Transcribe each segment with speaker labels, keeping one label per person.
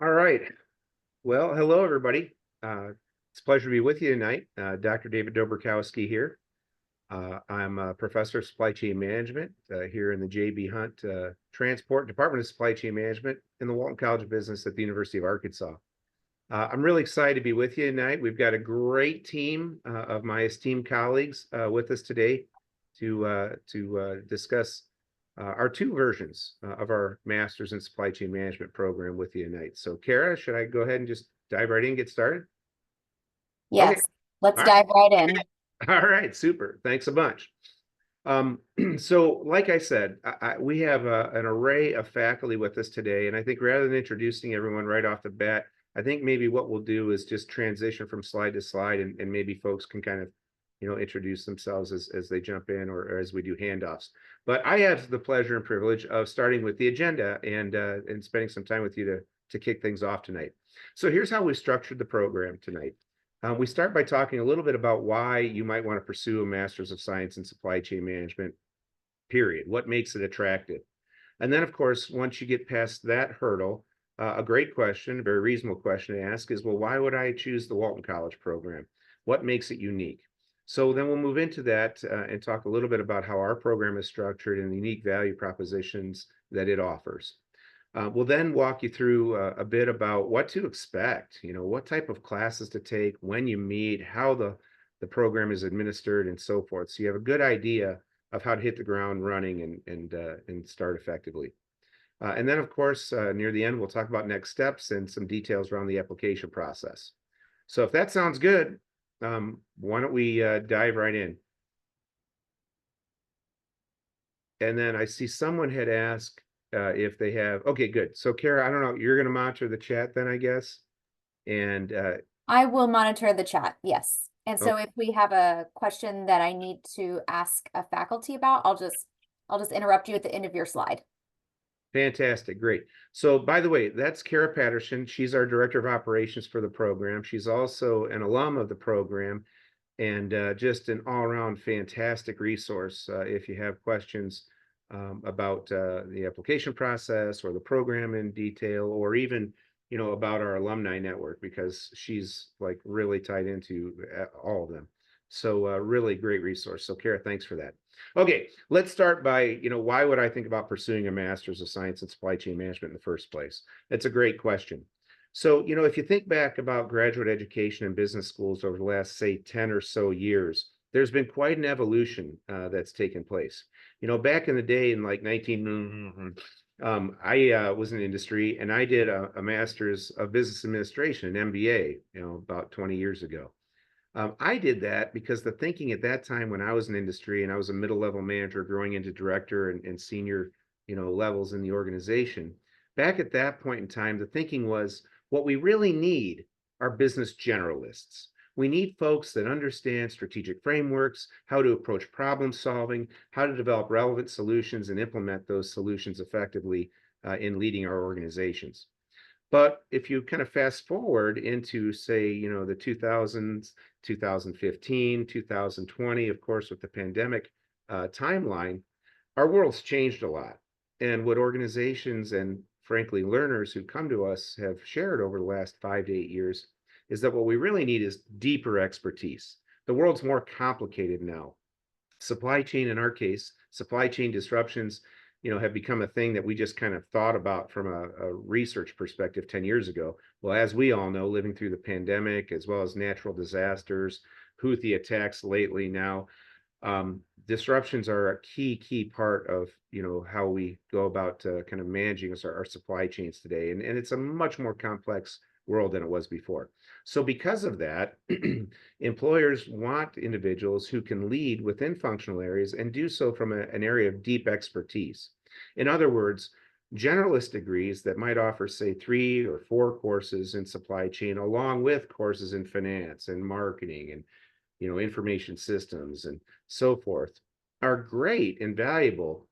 Speaker 1: All right. Well, hello, everybody. It's a pleasure to be with you tonight. Dr. David Dobrzykowski here. I'm a professor of supply chain management here in the J.B. Hunt Transport Department of Supply Chain Management in the Walton College of Business at the University of Arkansas. I'm really excited to be with you tonight. We've got a great team of my esteemed colleagues with us today to discuss our two versions of our Masters in Supply Chain Management program with you tonight. So, Kara, should I go ahead and just dive right in and get started? Okay.
Speaker 2: Yes, let's
Speaker 1: All right.
Speaker 2: dive right in.
Speaker 1: All right. Super. Thanks a bunch. So, like I said, we have an array of faculty with us today, and I think rather than introducing everyone right off the bat, I think maybe what we'll do is just transition from slide to slide, and maybe folks can kind of, introduce themselves as they jump in or as we do handoffs. But I have the pleasure and privilege of starting with the agenda and spending some time with you to kick things off tonight. So here's how we structured the program tonight. We start by talking a little bit about why you might want to pursue a Master's of Science in Supply Chain Management, period. What makes it attractive? And then, of course, once you get past that hurdle, a great question, a very reasonable question to ask is, well, why would I choose the Walton College program? What makes it unique? So then we'll move into that and talk a little bit about how our program is structured and the unique value propositions that it offers. We'll then walk you through a bit about what to expect, what type of classes to take, when you meet, how the program is administered, and so forth. So you have a good idea of how to hit the ground running and start effectively. And then, of course, near the end, we'll talk about next steps and some details around the application process. So if that sounds good, why don't we dive right in? And then I see someone had asked if they have, okay, good. So Kara, I don't know, you're going to monitor the chat then, I guess. And
Speaker 2: I will monitor the chat, yes. And so
Speaker 1: okay,
Speaker 2: if we have a question that I need to ask a faculty about, I'll just interrupt you at the end of your slide.
Speaker 1: fantastic, great. So by the way, that's Kara Patterson. She's our director of operations for the program. She's also an alum of the program and just an all-around fantastic resource if you have questions about the application process or the program in detail, or even about our alumni network, because she's like really tied into all of them. So really great resource. So Kara, thanks for that. Okay, let's start by, why would I think about pursuing a Master's of Science in Supply Chain Management in the first place? That's a great question. So, if you think back about graduate education in business schools over the last, say, 10 or so years, there's been quite an evolution that's taken place. Back in the day in like 19, I was in industry and I did a master's of business administration, an MBA, about 20 years ago. I did that because the thinking at that time when I was in industry and I was a middle level manager growing into director and senior, levels in the organization, back at that point in time, the thinking was what we really need are business generalists. We need folks that understand strategic frameworks, how to approach problem solving, how to develop relevant solutions and implement those solutions effectively in leading our organizations. But if you kind of fast forward into, say, the 2000s, 2015, 2020, of course, with the pandemic timeline, our world's changed a lot. And what organizations and frankly, learners who come to us have shared over the last 5 to 8 years is that what we really need is deeper expertise. The world's more complicated now. Supply chain, in our case, supply chain disruptions, have become a thing that we just kind of thought about from a research perspective 10 years ago. Well, as we all know, living through the pandemic, as well as natural disasters, Houthi attacks lately now, disruptions are a key part of how we go about kind of managing our supply chains today, and it's a much more complex world than it was before. So because of that, employers want individuals who can lead within functional areas and do so from an area of deep expertise. In other words, generalist degrees that might offer, say, 3 or 4 courses in supply chain, along with courses in finance and marketing and information systems and so forth, are great and valuable,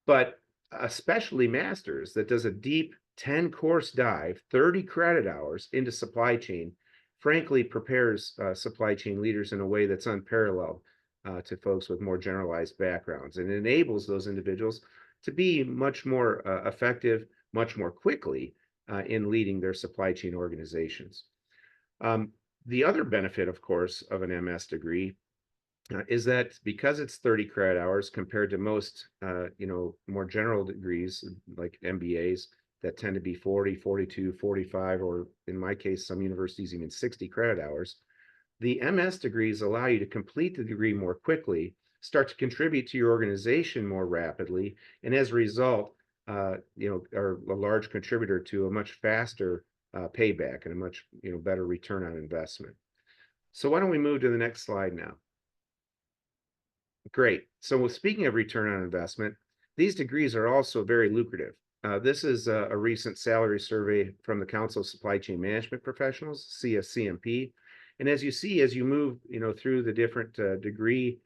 Speaker 1: but especially masters that does a deep 10 course dive, 30 credit hours into supply chain, frankly prepares supply chain leaders in a way that's unparalleled to folks with more generalized backgrounds, and enables those individuals to be much more effective, much more quickly in leading their supply chain organizations. The other benefit, of course, of an MS degree is that because it's 30 credit hours compared to most, more general degrees like MBAs that tend to be 40, 42, 45, or in my case, some universities even 60 credit hours, the MS degrees allow you to complete the degree more quickly, start to contribute to your organization more rapidly, and as a result, are a large contributor to a much faster payback and a much better return on investment. So why don't we move to the next slide now? Great. So speaking of return on investment, these degrees are also very lucrative. This is a recent salary survey from the Council of Supply Chain Management Professionals, CSCMP. And as you see, as you move, through the different degree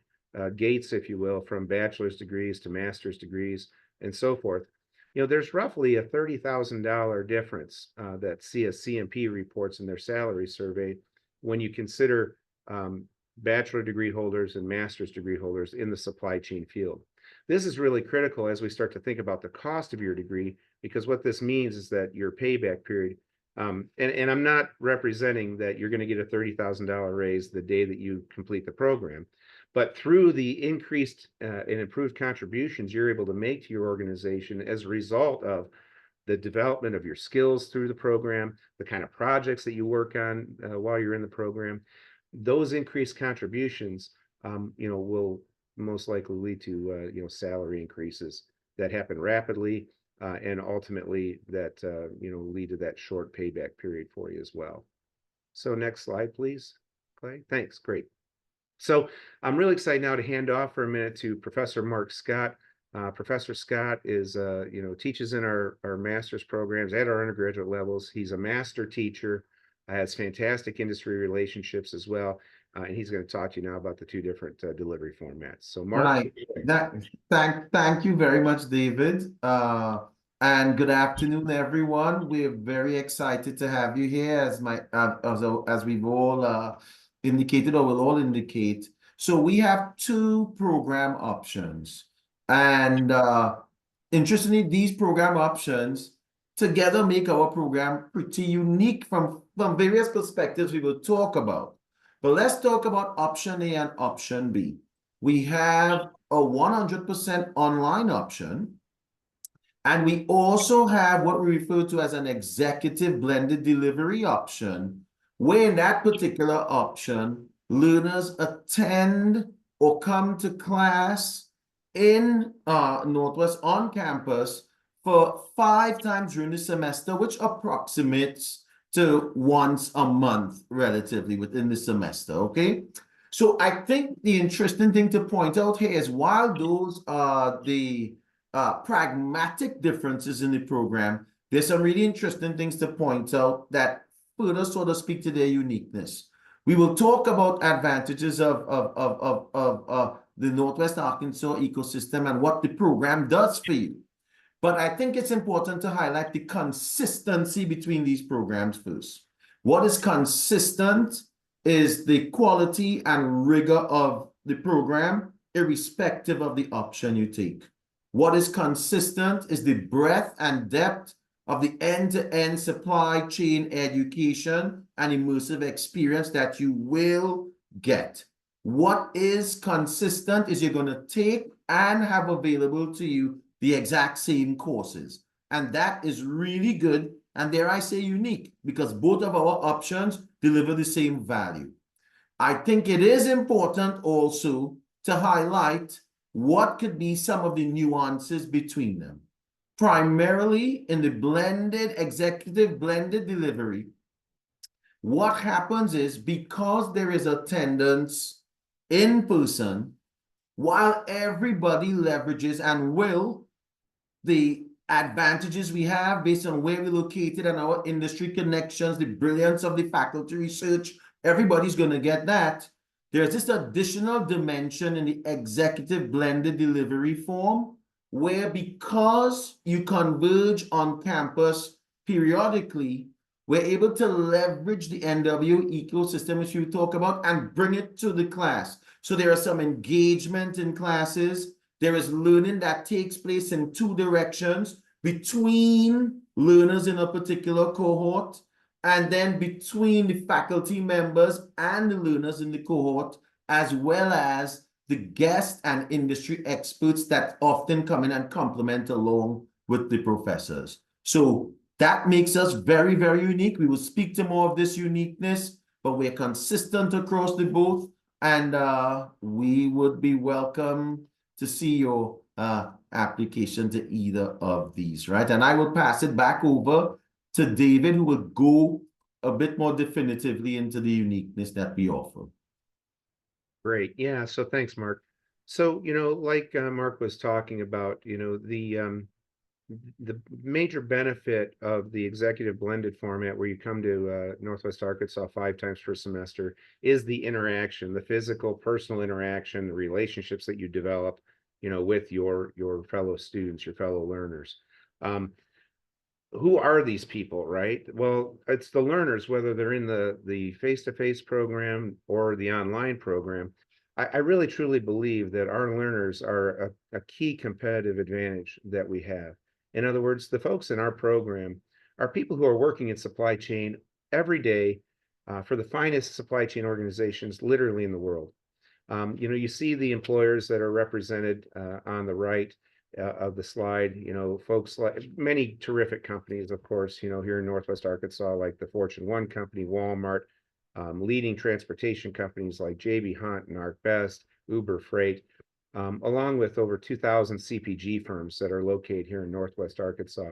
Speaker 1: gates, if you will, from bachelor's degrees to master's degrees and so forth, there's roughly a $30,000 difference that CSCMP reports in their salary survey when you consider bachelor degree holders and master's degree holders in the supply chain field. This is really critical as we start to think about the cost of your degree, because what this means is that your payback period, and I'm not representing that you're going to get a $30,000 raise the day that you complete the program, but through the increased and improved contributions you're able to make to your organization as a result of the development of your skills through the program, the kind of projects that you work on while you're in the program, those increased contributions, will most likely lead to, salary increases that happen rapidly and ultimately that, lead to that short payback period for you as well. So next slide, please, Clay. Thanks. Great. So I'm really excited now to hand off for a minute to Professor Marc Scott. Professor Scott is, teaches in our master's programs at our undergraduate levels. He's a master teacher, has fantastic industry relationships as well. And he's going to talk to you now about the two different delivery formats. So Marc.
Speaker 3: Right. Thank you very much, David. And good afternoon, everyone. We're very excited to have you here as we've all indicated or will all indicate. So we have two program options. And interestingly, these program options together make our program pretty unique from various perspectives we will talk about. But let's talk about option A and option B. We have a 100% online option, and we also have what we refer to as an executive blended delivery option, where in that particular option, learners attend or come to class in Northwest on campus for 5 times during the semester, which approximates to once a month relatively within the semester, okay? So I think the interesting thing to point out here is while those are the pragmatic differences in the program, there's some really interesting things to point out that further sort of speak to their uniqueness. We will talk about advantages of the Northwest Arkansas ecosystem and what the program does for you. But I think it's important to highlight the consistency between these programs first. What is consistent is the quality and rigor of the program, irrespective of the option you take. What is consistent is the breadth and depth of the end-to-end supply chain education and immersive experience that you will get. What is consistent is you're going to take and have available to you the exact same courses. And that is really good, and dare I say unique, because both of our options deliver the same value. I think it is important also to highlight what could be some of the nuances between them. Primarily in the executive blended delivery, what happens is because there is attendance in person, while everybody leverages and will the advantages we have based on where we're located and our industry connections, the brilliance of the faculty research, everybody's going to get that. There's this additional dimension in the executive blended delivery form where because you converge on campus periodically, we're able to leverage the NW ecosystem, which you talk about, and bring it to the class. So there is some engagement in classes. There is learning that takes place in 2 directions between learners in a particular cohort, and then between the faculty members and the learners in the cohort, as well as the guests and industry experts that often come in and complement along with the professors. So that makes us very, very unique. We will speak to more of this uniqueness, but we're consistent across the both, and we would be welcome to see your application to either of these, right? And I will pass it back over to David, who will go a bit more definitively into the uniqueness that we offer.
Speaker 1: Great. Yeah. So thanks, Mark. So, like Mark was talking about, the major benefit of the executive blended format where you come to Northwest Arkansas 5 times per semester is the interaction, the physical, personal interaction, the relationships that you develop, with your fellow students, your fellow learners. Who are these people, right? Well, it's the learners, whether they're in the face-to-face program or the online program. I really truly believe that our learners are a key competitive advantage that we have. In other words, the folks in our program are people who are working in supply chain every day for the finest supply chain organizations literally in the world. You see the employers that are represented on the right of the slide, folks like many terrific companies, of course, here in Northwest Arkansas, like the Fortune 1 company, Walmart, leading transportation companies like J.B. Hunt and ArcBest, Uber Freight, along with over 2,000 CPG firms that are located here in Northwest Arkansas.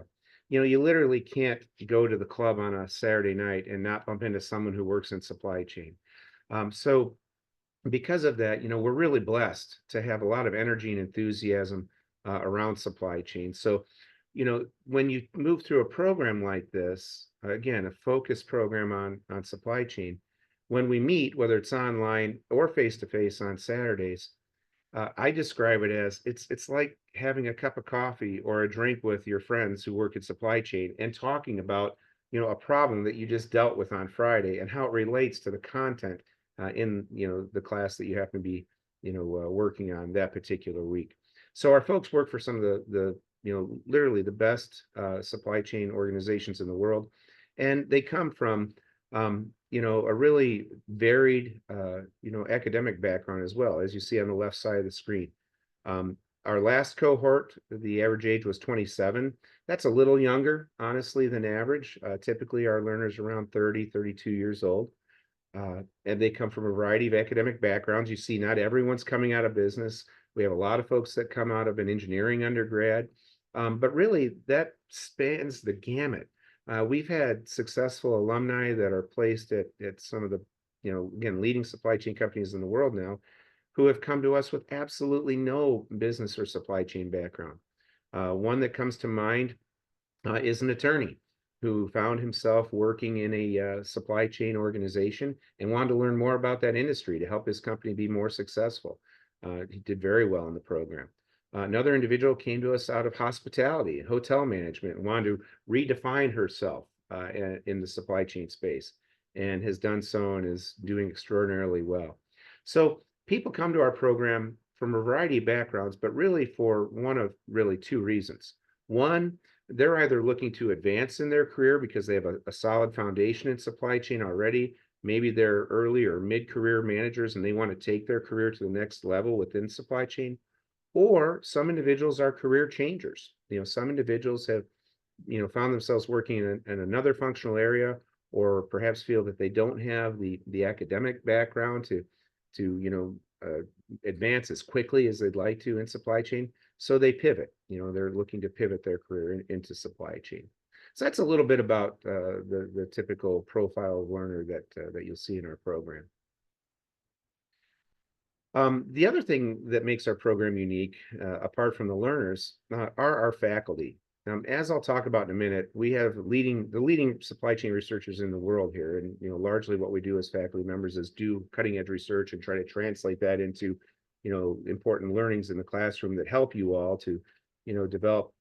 Speaker 1: You literally can't go to the club on a Saturday night and not bump into someone who works in supply chain. So because of that, we're really blessed to have a lot of energy and enthusiasm around supply chain. So, when you move through a program like this, again, a focused program on supply chain, when we meet, whether it's online or face-to-face on Saturdays, I describe it as it's like having a cup of coffee or a drink with your friends who work in supply chain and talking about, a problem that you just dealt with on Friday and how it relates to the content in, the class that you happen to be, working on that particular week. So our folks work for some of the literally the best supply chain organizations in the world, and they come from a really varied academic background as well, as you see on the left side of the screen. Our last cohort, the average age was 27. That's a little younger, honestly, than average. Typically, our learners are around 30, 32 years old. And they come from a variety of academic backgrounds. You see, not everyone's coming out of business. We have a lot of folks that come out of an engineering undergrad, but really that spans the gamut. We've had successful alumni that are placed at some of the, again, leading supply chain companies in the world now, who have come to us with absolutely no business or supply chain background. One that comes to mind is an attorney who found himself working in a supply chain organization and wanted to learn more about that industry to help his company be more successful. He did very well in the program. Another individual came to us out of hospitality and hotel management and wanted to redefine herself in the supply chain space, and has done so and is doing extraordinarily well. So people come to our program from a variety of backgrounds, but really for one of really 2 reasons. One, they're either looking to advance in their career because they have a solid foundation in supply chain already. Maybe they're early or mid-career managers and they want to take their career to the next level within supply chain. Or some individuals are career changers. Some individuals have, found themselves working in another functional area, or perhaps feel that they don't have the academic background to advance as quickly as they'd like to in supply chain. So they pivot. They're looking to pivot their career into supply chain. So that's a little bit about the typical profile of learner that you'll see in our program. The other thing that makes our program unique, apart from the learners, are our faculty. As I'll talk about in a minute, we have the leading supply chain researchers in the world here, and largely what we do as faculty members is do cutting edge research and try to translate that into important learnings in the classroom that help you all to develop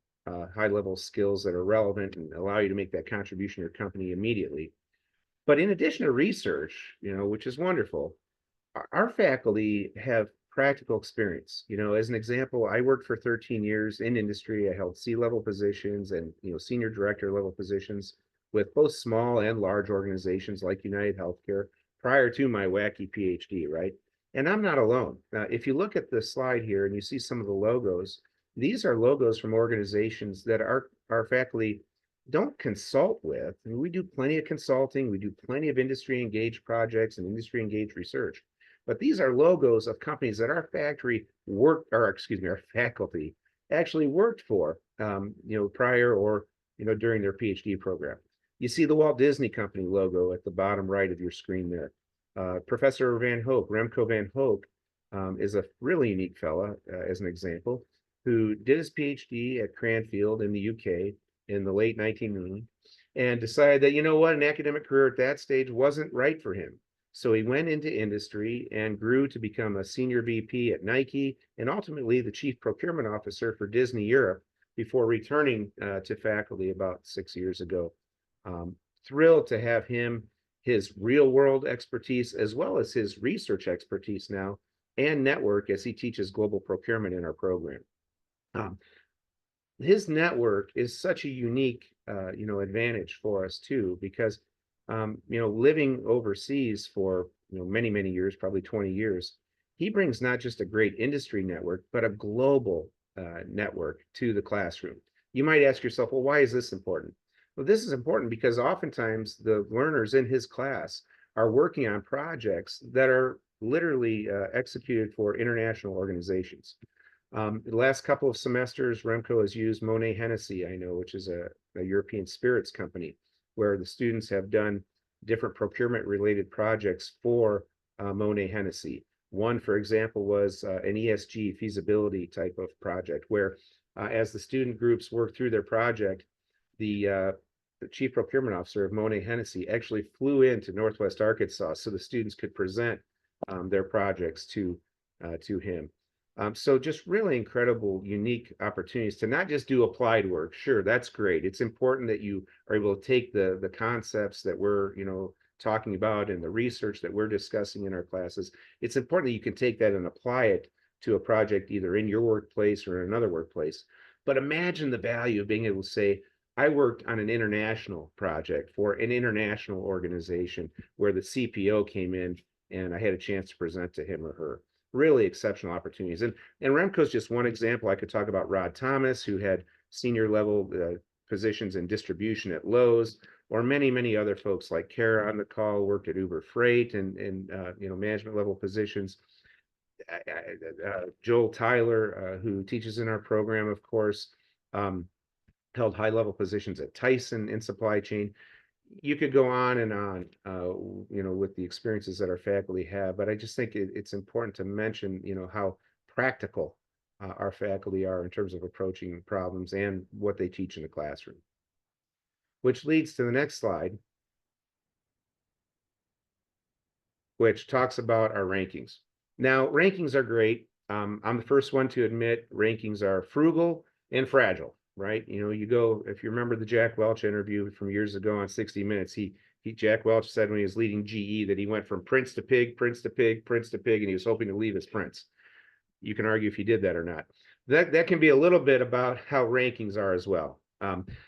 Speaker 1: high level skills that are relevant and allow you to make that contribution to your company immediately. But in addition to research, which is wonderful, our faculty have practical experience. As an example, I worked for 13 years in industry. I held C-level positions and senior director level positions with both small and large organizations like United Healthcare prior to my wacky PhD, right? And I'm not alone. If you look at the slide here and you see some of the logos, these are logos from organizations that our faculty don't consult with. I mean, we do plenty of consulting, we do plenty of industry engaged projects and industry engaged research. But these are logos of companies that our our faculty actually worked for, prior or, during their PhD program. You see the Walt Disney Company logo at the bottom right of your screen there. Professor Van Hoek, Remco Van Hoek, is a really unique fella, as an example, who did his PhD at Cranfield in the UK in the late 1990s and decided that, an academic career at that stage wasn't right for him. So he went into industry and grew to become a senior VP at Nike and ultimately the chief procurement officer for Disney Europe before returning to faculty about 6 years ago. Thrilled to have him, his real world expertise, as well as his research expertise now and network as he teaches global procurement in our program. His network is such a unique, advantage for us too, because, living overseas for, many, many years, probably 20 years, he brings not just a great industry network, but a global network to the classroom. You might ask yourself, well, why is this important? Well, this is important because oftentimes the learners in his class are working on projects that are literally executed for international organizations. The last couple of semesters, Remco has used Monet Hennessy, I know, which is a European spirits company, where the students have done different procurement related projects for Monet Hennessy. One, for example, was an ESG feasibility type of project where as the student groups work through their project, the chief procurement officer of Monet Hennessy actually flew into Northwest Arkansas so the students could present their projects to him. So just really incredible, unique opportunities to not just do applied work. Sure, that's great. It's important that you are able to take the concepts that we're, talking about and the research that we're discussing in our classes. It's important that you can take that and apply it to a project either in your workplace or in another workplace. But imagine the value of being able to say, I worked on an international project for an international organization where the CPO came in and I had a chance to present to him or her. Really exceptional opportunities. And Remco's just one example. I could talk about Rod Thomas, who had senior level positions in distribution at Lowe's, or many, many other folks like Kara on the call, worked at Uber Freight and management level positions. Joel Tyler, who teaches in our program, of course, held high level positions at Tyson in supply chain. You could go on and on, with the experiences that our faculty have, but I just think it's important to mention, how practical our faculty are in terms of approaching problems and what they teach in the classroom. Which leads to the next slide, which talks about our rankings. Now, rankings are great. I'm the first one to admit rankings are frugal and fragile. Right? You go, if you remember the Jack Welch interview from years ago on 60 Minutes, Jack Welch said when he was leading GE that he went from prince to pig, prince to pig, prince to pig, and he was hoping to leave as prince. You can argue if he did that or not. That can be a little bit about how rankings are as well.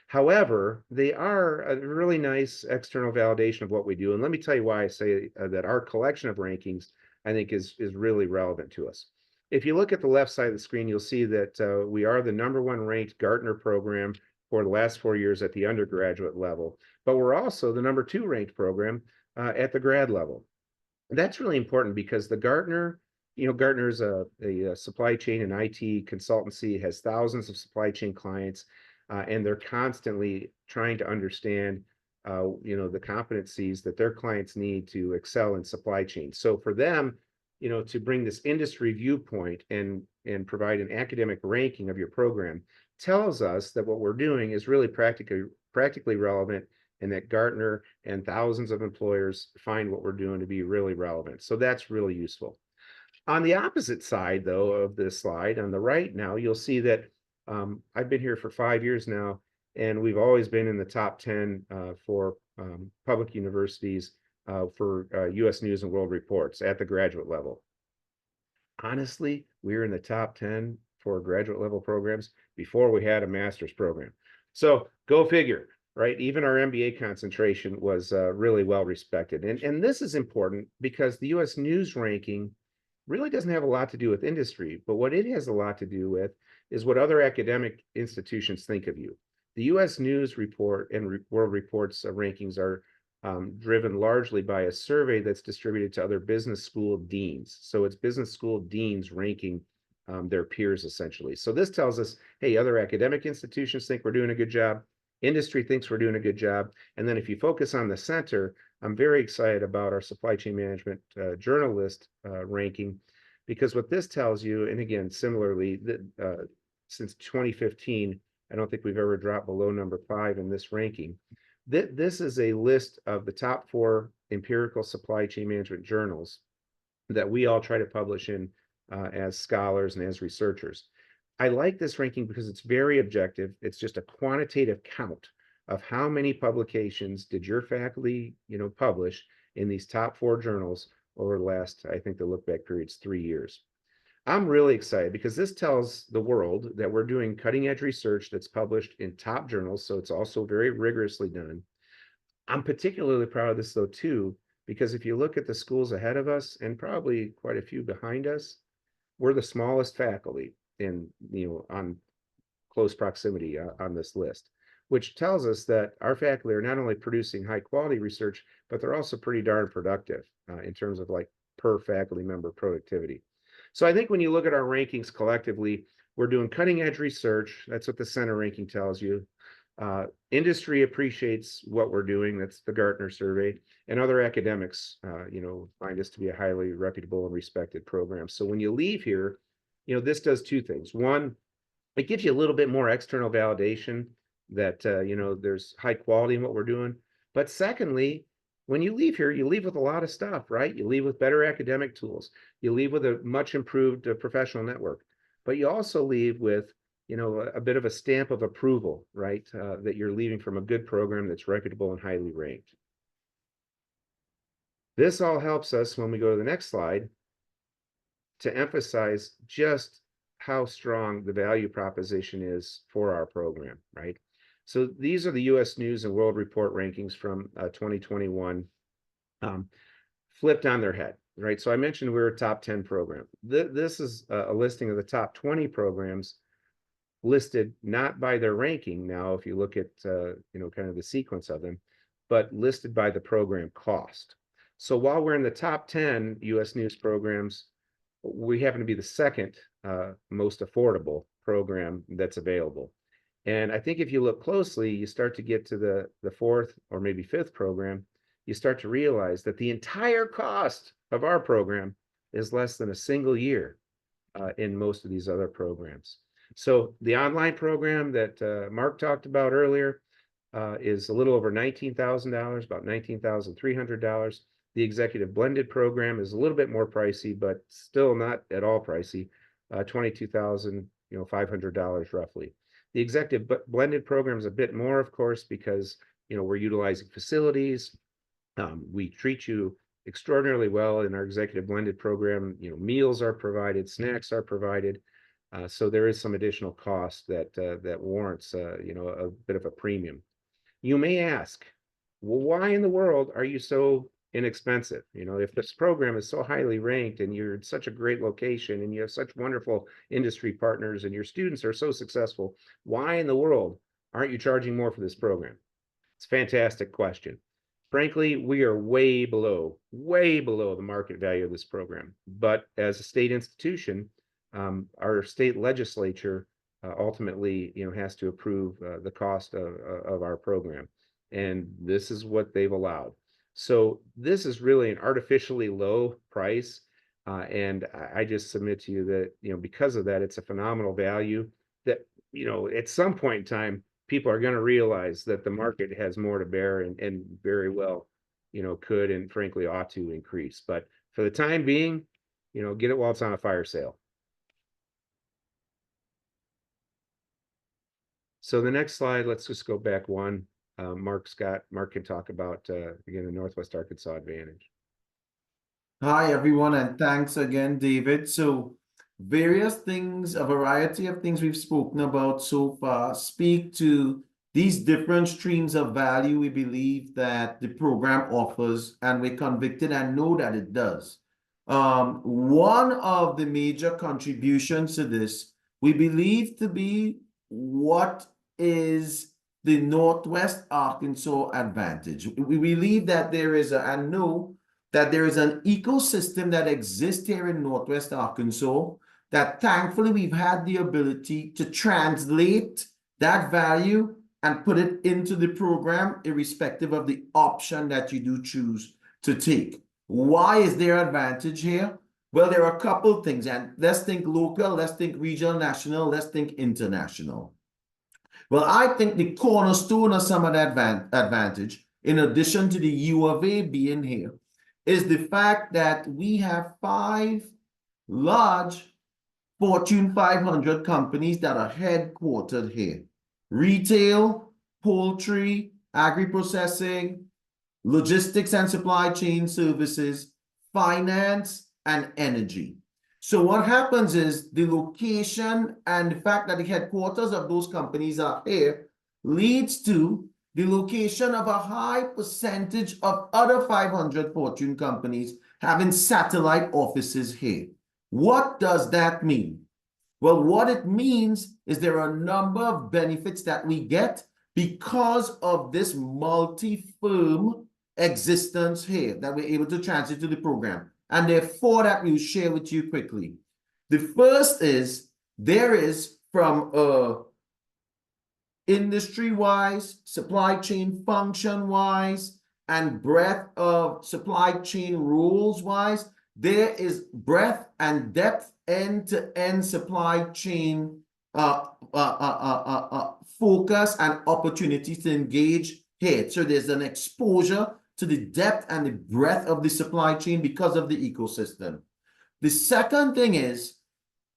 Speaker 1: However, they are a really nice external validation of what we do. And let me tell you why I say that our collection of rankings, I think, is really relevant to us. If you look at the left side of the screen, you'll see that we are the #1 ranked Gartner program for the last 4 years at the undergraduate level, but we're also the #2 ranked program at the grad level. And that's really important because the Gartner, Gartner is a supply chain and IT consultancy, has thousands of supply chain clients, and they're constantly trying to understand, the competencies that their clients need to excel in supply chain. So for them, to bring this industry viewpoint and provide an academic ranking of your program tells us that what we're doing is really practically relevant and that Gartner and thousands of employers find what we're doing to be really relevant. So that's really useful. On the opposite side, though, of this slide, on the right now, you'll see that I've been here for 5 years now, and we've always been in the top 10 for public universities for U.S. News and World Reports at the graduate level. Honestly, we were in the top 10 for graduate level programs before we had a master's program. So go figure, right? Even our MBA concentration was really well respected. And this is important because the US News ranking really doesn't have a lot to do with industry, but what it has a lot to do with is what other academic institutions think of you. The US News report and World Report's rankings are driven largely by a survey that's distributed to other business school deans. So it's business school deans ranking their peers essentially. So this tells us, hey, other academic institutions think we're doing a good job. Industry thinks we're doing a good job. And then if you focus on the center, I'm very excited about our supply chain management journalist ranking, because what this tells you, and again, similarly, that since 2015, I don't think we've ever dropped below number 5 in this ranking. This is a list of the top 4 empirical supply chain management journals that we all try to publish in as scholars and as researchers. I like this ranking because it's very objective. It's just a quantitative count of how many publications did your faculty, publish in these top 4 journals over the last, I think the look back period's 3 years. I'm really excited because this tells the world that we're doing cutting edge research that's published in top journals. So it's also very rigorously done. I'm particularly proud of this though too, because if you look at the schools ahead of us and probably quite a few behind us, we're the smallest faculty in, on close proximity on this list, which tells us that our faculty are not only producing high quality research, but they're also pretty darn productive in terms of like per faculty member productivity. So I think when you look at our rankings collectively, we're doing cutting edge research. That's what the center ranking tells you. Industry appreciates what we're doing. That's the Gartner survey, and other academics, find us to be a highly reputable and respected program. So when you leave here, this does 2 things. One, it gives you a little bit more external validation that, there's high quality in what we're doing. But secondly, when you leave here, you leave with a lot of stuff, right? You leave with better academic tools. You leave with a much improved professional network, but you also leave with, a bit of a stamp of approval, right? That you're leaving from a good program that's reputable and highly ranked. This all helps us when we go to the next slide to emphasize just how strong the value proposition is for our program, right? So these are the US News and World Report rankings from 2021, flipped on their head, right? So I mentioned we're a top 10 program. This is a listing of the top 20 programs listed not by their ranking. Now, if you look at, kind of the sequence of them, but listed by the program cost. So while we're in the top 10 US News programs, we happen to be the second most affordable program that's available. And I think if you look closely, you start to get to the 4th or maybe 5th program, you start to realize that the entire cost of our program is less than a single year in most of these other programs. So the online program that Marc talked about earlier is a little over $19,000, about $19,300. The executive blended program is a little bit more pricey, but still not at all pricey, $22,500 roughly. The executive blended program is a bit more, of course, because we're utilizing facilities. We treat you extraordinarily well in our executive blended program. Meals are provided, snacks are provided. So there is some additional cost that warrants a bit of a premium. You may ask, well, why in the world are you so inexpensive? If this program is so highly ranked and you're in such a great location and you have such wonderful industry partners and your students are so successful, why in the world aren't you charging more for this program? It's a fantastic question. Frankly, we are way below the market value of this program. But as a state institution, our state legislature ultimately, has to approve the cost of our program, and this is what they've allowed. So this is really an artificially low price, and I just submit to you that because of that, it's a phenomenal value. That at some point in time, people are going to realize that the market has more to bear, and very well, could and frankly ought to increase. But for the time being, get it while it's on a fire sale. So the next slide, let's just go back one. Marc can talk about, again, the Northwest Arkansas Advantage.
Speaker 3: Hi, everyone, and thanks again, David. So, various things, a variety of things we've spoken about so far speak to these different streams of value we believe that the program offers, and we're convicted and know that it does. One of the major contributions to this, we believe to be what is the Northwest Arkansas advantage. We believe that there is and know that there is an ecosystem that exists here in Northwest Arkansas that thankfully we've had the ability to translate that value and put it into the program, irrespective of the option that you do choose to take. Why is there advantage here? Well, there are a couple things, and let's think local, let's think regional, national, let's think international. Well, I think the cornerstone of some of that advantage, in addition to the U of A being here, is the fact that we have 5 large Fortune 500 companies that are headquartered here. Retail, poultry, agri-processing, logistics and supply chain services, finance, and energy. So what happens is the location and the fact that the headquarters of those companies are here leads to the location of a high percentage of other 500 Fortune companies having satellite offices here. What does that mean? Well, what it means is there are a number of benefits that we get because of this multi-firm existence here that we're able to transit to the program. And there are 4 that we'll share with you quickly. The first is there is from industry-wise, supply chain function-wise, and breadth of supply chain rules-wise, there is breadth and depth end-to-end supply chain focus and opportunities to engage here. So there's an exposure to the depth and the breadth of the supply chain because of the ecosystem. The second thing is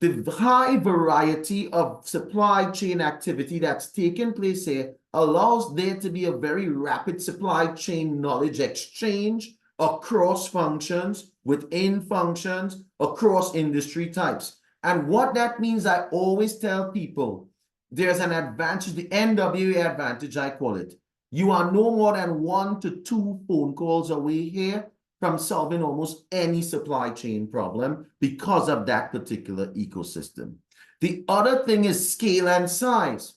Speaker 3: the high variety of supply chain activity that's taking place here allows there to be a very rapid supply chain knowledge exchange across functions, within functions, across industry types. And what that means, I always tell people, there's an advantage, the NWA advantage, I call it. You are no more than 1 to 2 phone calls away here from solving almost any supply chain problem because of that particular ecosystem. The other thing is scale and size.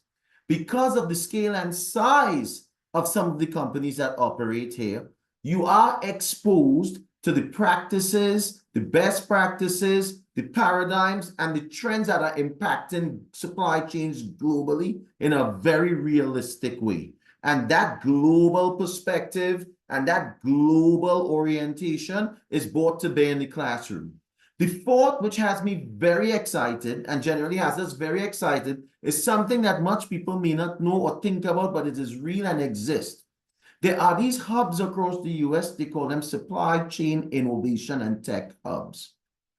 Speaker 3: Because of the scale and size of some of the companies that operate here, you are exposed to the practices, the best practices, the paradigms, and the trends that are impacting supply chains globally in a very realistic way. And that global perspective and that global orientation is brought to bear in the classroom. The fourth, which has me very excited and generally has us very excited, is something that much people may not know or think about, but it is real and exists. There are these hubs across the US, they call them supply chain innovation and tech hubs.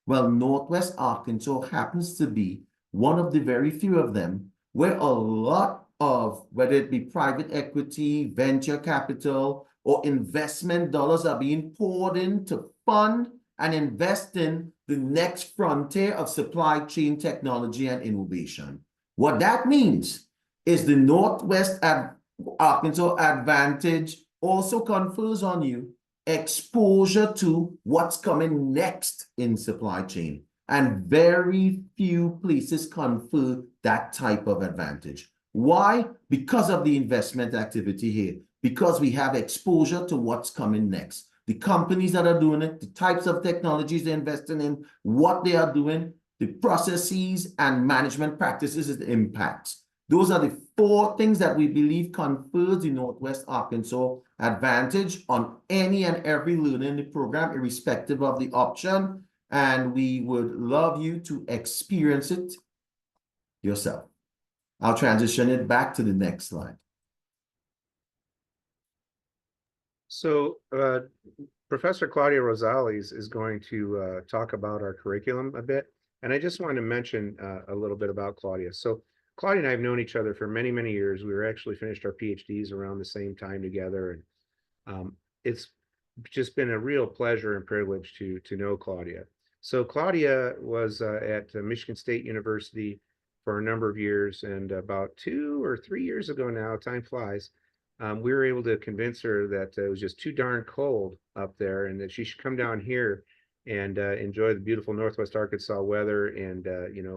Speaker 3: Well, Northwest Arkansas happens to be one of the very few of them where a lot of, whether it be private equity, venture capital, or investment dollars are being poured in to fund and invest in the next frontier of supply chain technology and innovation. What that means is the Northwest Arkansas advantage also confers on you exposure to what's coming next in supply chain. And very few places confer that type of advantage. Why? Because of the investment activity here, because we have exposure to what's coming next. The companies that are doing it, the types of technologies they're investing in, what they are doing, the processes and management practices it impacts. Those are the 4 things that we believe confers the Northwest Arkansas advantage on any and every learner in the program, irrespective of the option. And we would love you to experience it yourself. I'll transition it back to the next slide.
Speaker 1: So Professor Claudia Rosales is going to talk about our curriculum a bit. And I just want to mention a little bit about Claudia. So Claudia and I have known each other for many, many years. We were actually finished our PhDs around the same time together. And it's just been a real pleasure and privilege to know Claudia. So Claudia was at Michigan State University for a number of years, and about 2 or 3 years ago now, time flies, we were able to convince her that it was just too darn cold up there and that she should come down here and enjoy the beautiful Northwest Arkansas weather and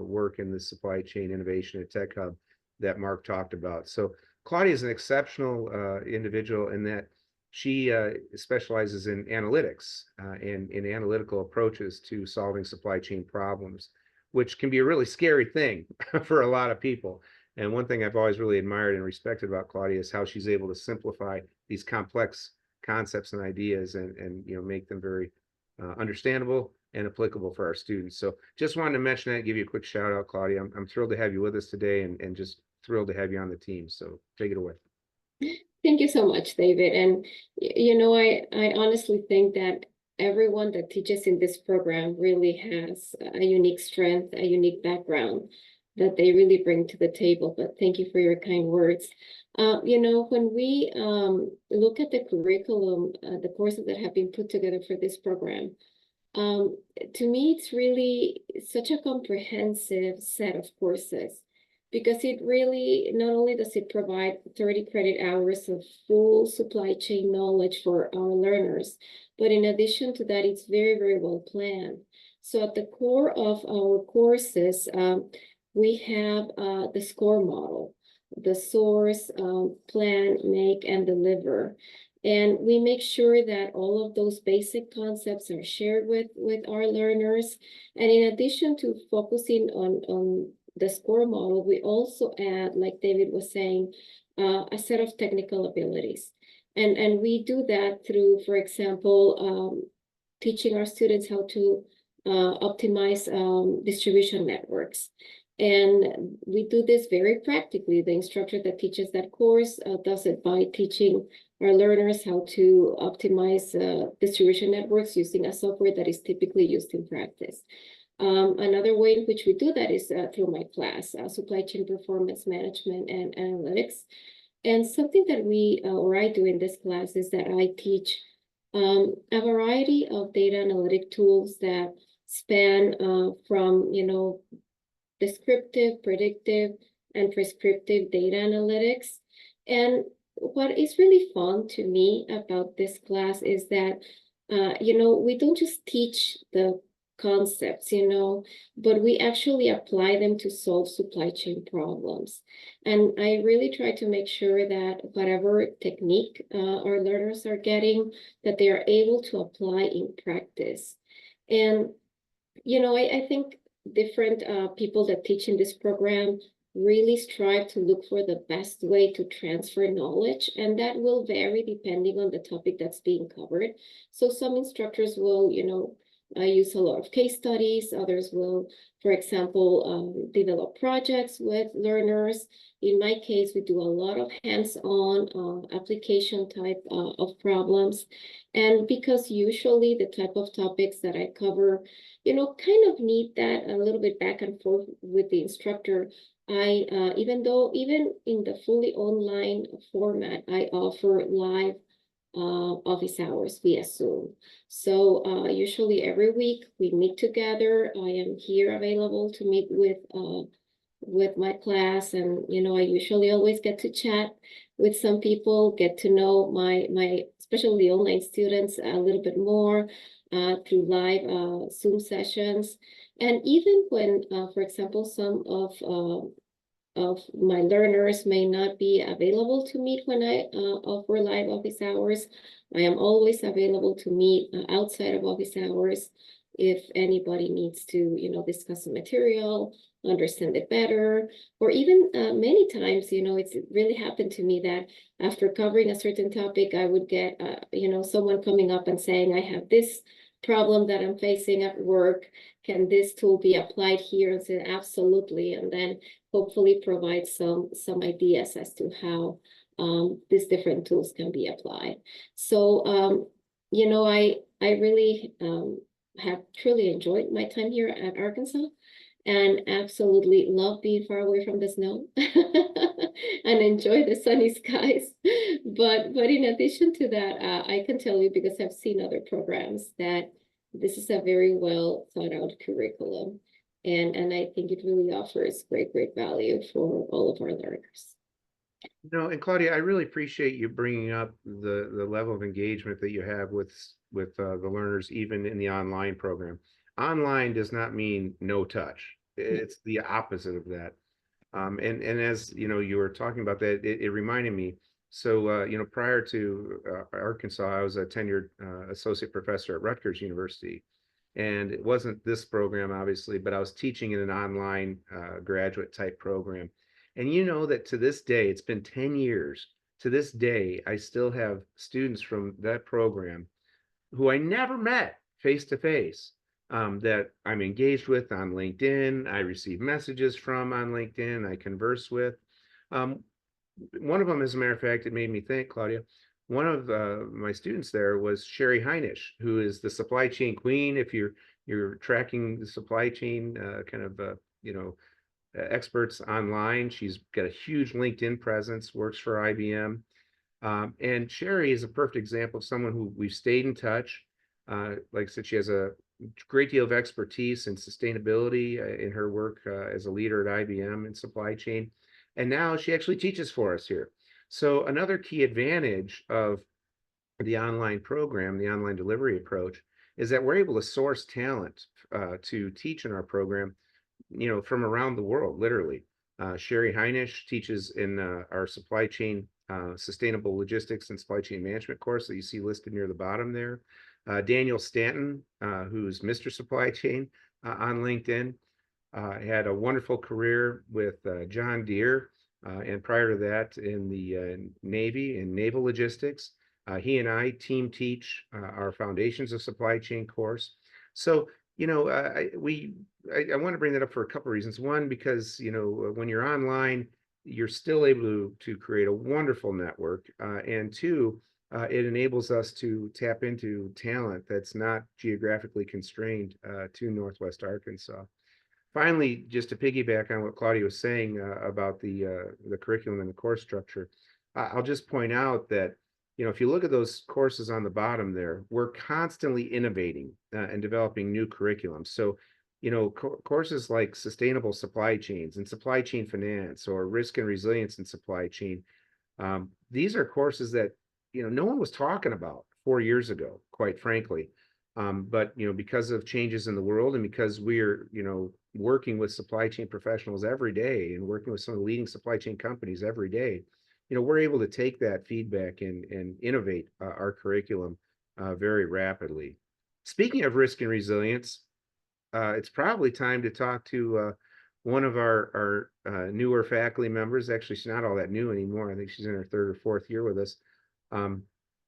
Speaker 1: work in the supply chain innovation and tech hub that Marc talked about. So Claudia is an exceptional individual in that she specializes in analytics and in analytical approaches to solving supply chain problems, which can be a really scary thing for a lot of people. And one thing I've always really admired and respected about Claudia is how she's able to simplify these complex concepts and ideas and make them very understandable and applicable for our students. So just wanted to mention that, give you a quick shout out, Claudia. I'm thrilled to have you with us today and just thrilled to have you on the team. So take it away.
Speaker 4: Thank you so much, David. And I honestly think that everyone that teaches in this program really has a unique strength, a unique background that they really bring to the table. But thank you for your kind words. When we look at the curriculum, the courses that have been put together for this program, to me, it's really such a comprehensive set of courses, because it really, not only does it provide 30 credit hours of full supply chain knowledge for our learners, but in addition to that, it's very, very well planned. So at the core of our courses, we have the SCORE model, the source, plan, make, and deliver. And we make sure that all of those basic concepts are shared with our learners. And in addition to focusing on the SCORE model, we also add, like David was saying, a set of technical abilities. And we do that through, for example, teaching our students how to optimize distribution networks. And we do this very practically. The instructor that teaches that course does it by teaching our learners how to optimize distribution networks using a software that is typically used in practice. Another way in which we do that is through my class, Supply Chain Performance Management and Analytics. And something that I do in this class is that I teach a variety of data analytic tools that span from, descriptive, predictive, and prescriptive data analytics. And what is really fun to me about this class is that, we don't just teach the concepts, but we actually apply them to solve supply chain problems. And I really try to make sure that whatever technique our learners are getting, that they are able to apply in practice. And, I think different people that teach in this program really strive to look for the best way to transfer knowledge, and that will vary depending on the topic that's being covered. So some instructors will, use a lot of case studies. Others will, for example, develop projects with learners. In my case, we do a lot of hands-on application type of problems. And because usually the type of topics that I cover, kind of need that a little bit back and forth with the instructor, even in the fully online format, I offer live office hours via Zoom. So usually every week we meet together. I am here available to meet with my class, and I usually always get to chat with some people, get to know my especially the online students a little bit more through live Zoom sessions. And even when, for example, some of my learners may not be available to meet when I offer live office hours, I am always available to meet outside of office hours if anybody needs to, discuss the material, understand it better, or even many times, it's really happened to me that after covering a certain topic, I would get, someone coming up and saying, I have this problem that I'm facing at work. Can this tool be applied here? And say, absolutely. And then hopefully provide some ideas as to how these different tools can be applied. So, I really have truly enjoyed my time here at Arkansas, and absolutely love being far away from the snow. and enjoy the sunny skies. But in addition to that, I can tell you, because I've seen other programs, that this is a very well thought out curriculum. And I think it really offers great value for all of our learners.
Speaker 1: No, and Claudia, I really appreciate you bringing up the level of engagement that you have with the learners, even in the online program. Online does not mean no touch. It's the opposite of that. And as you know, you were talking about that, it reminded me. So you know, prior to Arkansas, I was a tenured associate professor at Rutgers University, and it wasn't this program, obviously, but I was teaching in an online graduate type program. And you know that to this day, it's been 10 years. To this day, I still have students from that program who I never met face to face, that I'm engaged with on LinkedIn. I receive messages from on LinkedIn. I converse with. One of them, as a matter of fact, it made me think, Claudia, one of my students there was Sherry Heinisch, who is the supply chain queen. If you're tracking the supply chain you know, experts online, she's got a huge LinkedIn presence, works for IBM. And Sherry is a perfect example of someone who we've stayed in touch. Like I said, she has a great deal of expertise in sustainability in her work as a leader at IBM in supply chain. And now she actually teaches for us here. So another key advantage of the online program, the online delivery approach, is that we're able to source talent to teach in our program, you know, from around the world, literally. Sherry Heinisch teaches in our supply chain sustainable logistics and supply chain management course that you see listed near the bottom there. Daniel Stanton, who's Mr. Supply Chain on LinkedIn, had a wonderful career with John Deere, and prior to that in the Navy in naval logistics. He and I team teach our Foundations of Supply Chain course. So, you know, I want to bring that up for a couple of reasons. One, because, you know, when you're online, you're still able to create a wonderful network. And two, it enables us to tap into talent that's not geographically constrained to Northwest Arkansas. Finally, just to piggyback on what Claudia was saying about the curriculum and the course structure, I'll just point out that, you know, if you look at those courses on the bottom there, we're constantly innovating and developing new curriculum. So, you know, courses like sustainable supply chains and supply chain finance or risk and resilience in supply chain, these are courses that, you know, no one was talking about 4 years ago, quite frankly. But, you know, because of changes in the world and because we're, you know, working with supply chain professionals every day and working with some of the leading supply chain companies every day, you know, we're able to take that feedback and innovate our curriculum very rapidly. Speaking of risk and resilience, it's probably time to talk to one of our newer faculty members. Actually, she's not all that new anymore. I think she's in her 3rd or 4th year with us.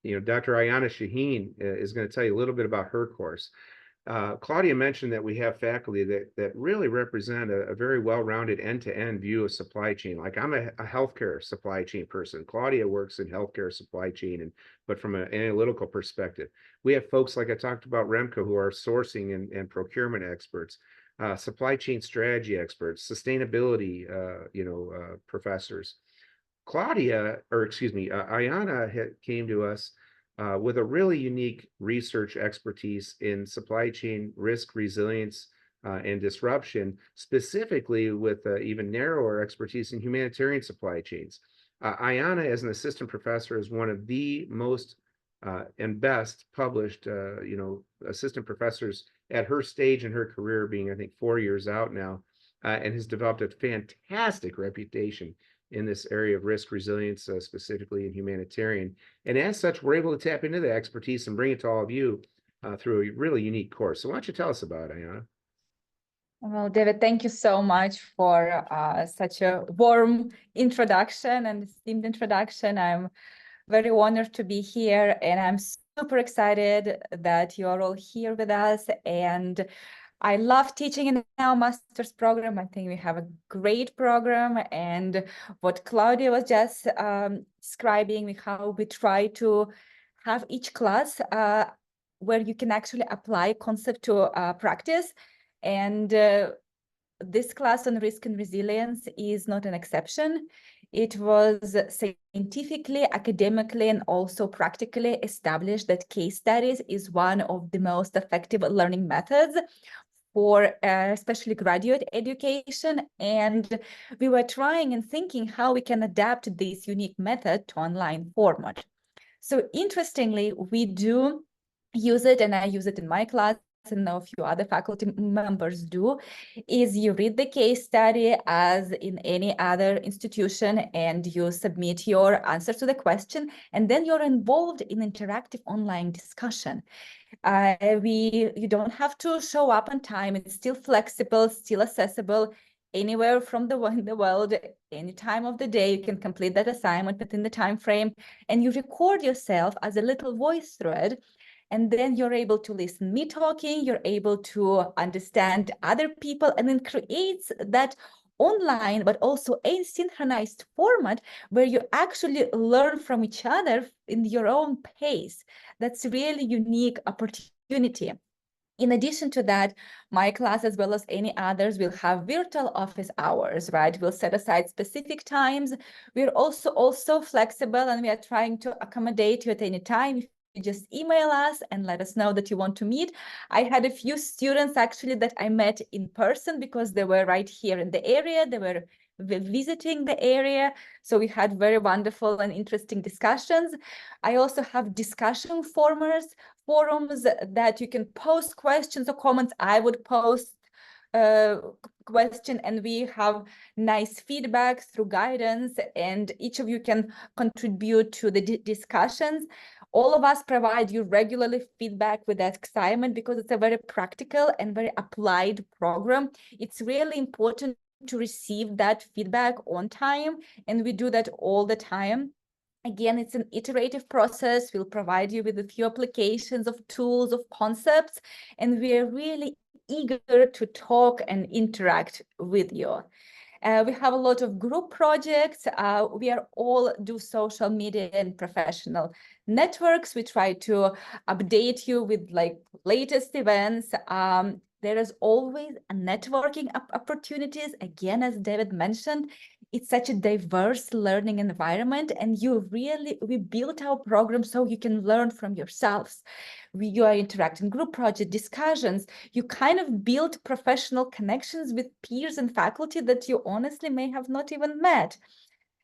Speaker 1: You know, Dr. Iana Shaheen is going to tell you a little bit about her course. Claudia mentioned that we have faculty that really represent a very well-rounded end-to-end view of supply chain. Like I'm a healthcare supply chain person. Claudia works in healthcare supply chain, but from an analytical perspective. We have folks like I talked about Remco who are sourcing and procurement experts, supply chain strategy experts, sustainability professors. Claudia, or excuse me, Iana came to us with a really unique research expertise in supply chain risk, resilience, and disruption, specifically with even narrower expertise in humanitarian supply chains. Iana, as an assistant professor, is one of the most and best published, assistant professors at her stage in her career, being, I think, 4 years out now, and has developed a fantastic reputation in this area of risk resilience, specifically in humanitarian. And as such, we're able to tap into the expertise and bring it to all of you through a really unique course. So why don't you tell us about it, Iana?
Speaker 5: Well, David, thank you so much for such a warm introduction and esteemed introduction. I'm very honored to be here, and I'm super excited that you are all here with us. And I love teaching in our master's program. I think we have a great program, and what Claudia was just describing, how we try to have each class where you can actually apply concept to practice. And this class on risk and resilience is not an exception. It was scientifically, academically, and also practically established that case studies is one of the most effective learning methods for especially graduate education. And we were trying and thinking how we can adapt this unique method to online format. So interestingly, we do use it, and I use it in my class, and a few other faculty members do, is you read the case study as in any other institution, and you submit your answers to the question, and then you're involved in interactive online discussion. You don't have to show up on time. It's still flexible, still accessible anywhere from in the world, any time of the day. You can complete that assignment within the time frame, and you record yourself as a little voice thread. And then you're able to listen me talking, you're able to understand other people, and then creates that online, but also asynchronized format where you actually learn from each other in your own pace. That's a really unique opportunity. In addition to that, my class, as well as any others, will have virtual office hours, right? We'll set aside specific times. We're also flexible, and we are trying to accommodate you at any time. If you just email us and let us know that you want to meet. I had a few students actually that I met in person because they were right here in the area. They were visiting the area. So we had very wonderful and interesting discussions. I also have discussion forums that you can post questions or comments. I would post question, and we have nice feedback through guidance, and each of you can contribute to the discussions. All of us provide you regularly feedback with that assignment because it's a very practical and very applied program. It's really important to receive that feedback on time, and we do that all the time. Again, it's an iterative process. We'll provide you with a few applications of tools, of concepts, and we are really eager to talk and interact with you. We have a lot of group projects. We are all do social media and professional networks. We try to update you with like latest events. There is always a networking opportunities. Again, as David mentioned, it's such a diverse learning environment, and we built our program so you can learn from yourselves. You are interacting group project discussions. You kind of build professional connections with peers and faculty that you honestly may have not even met.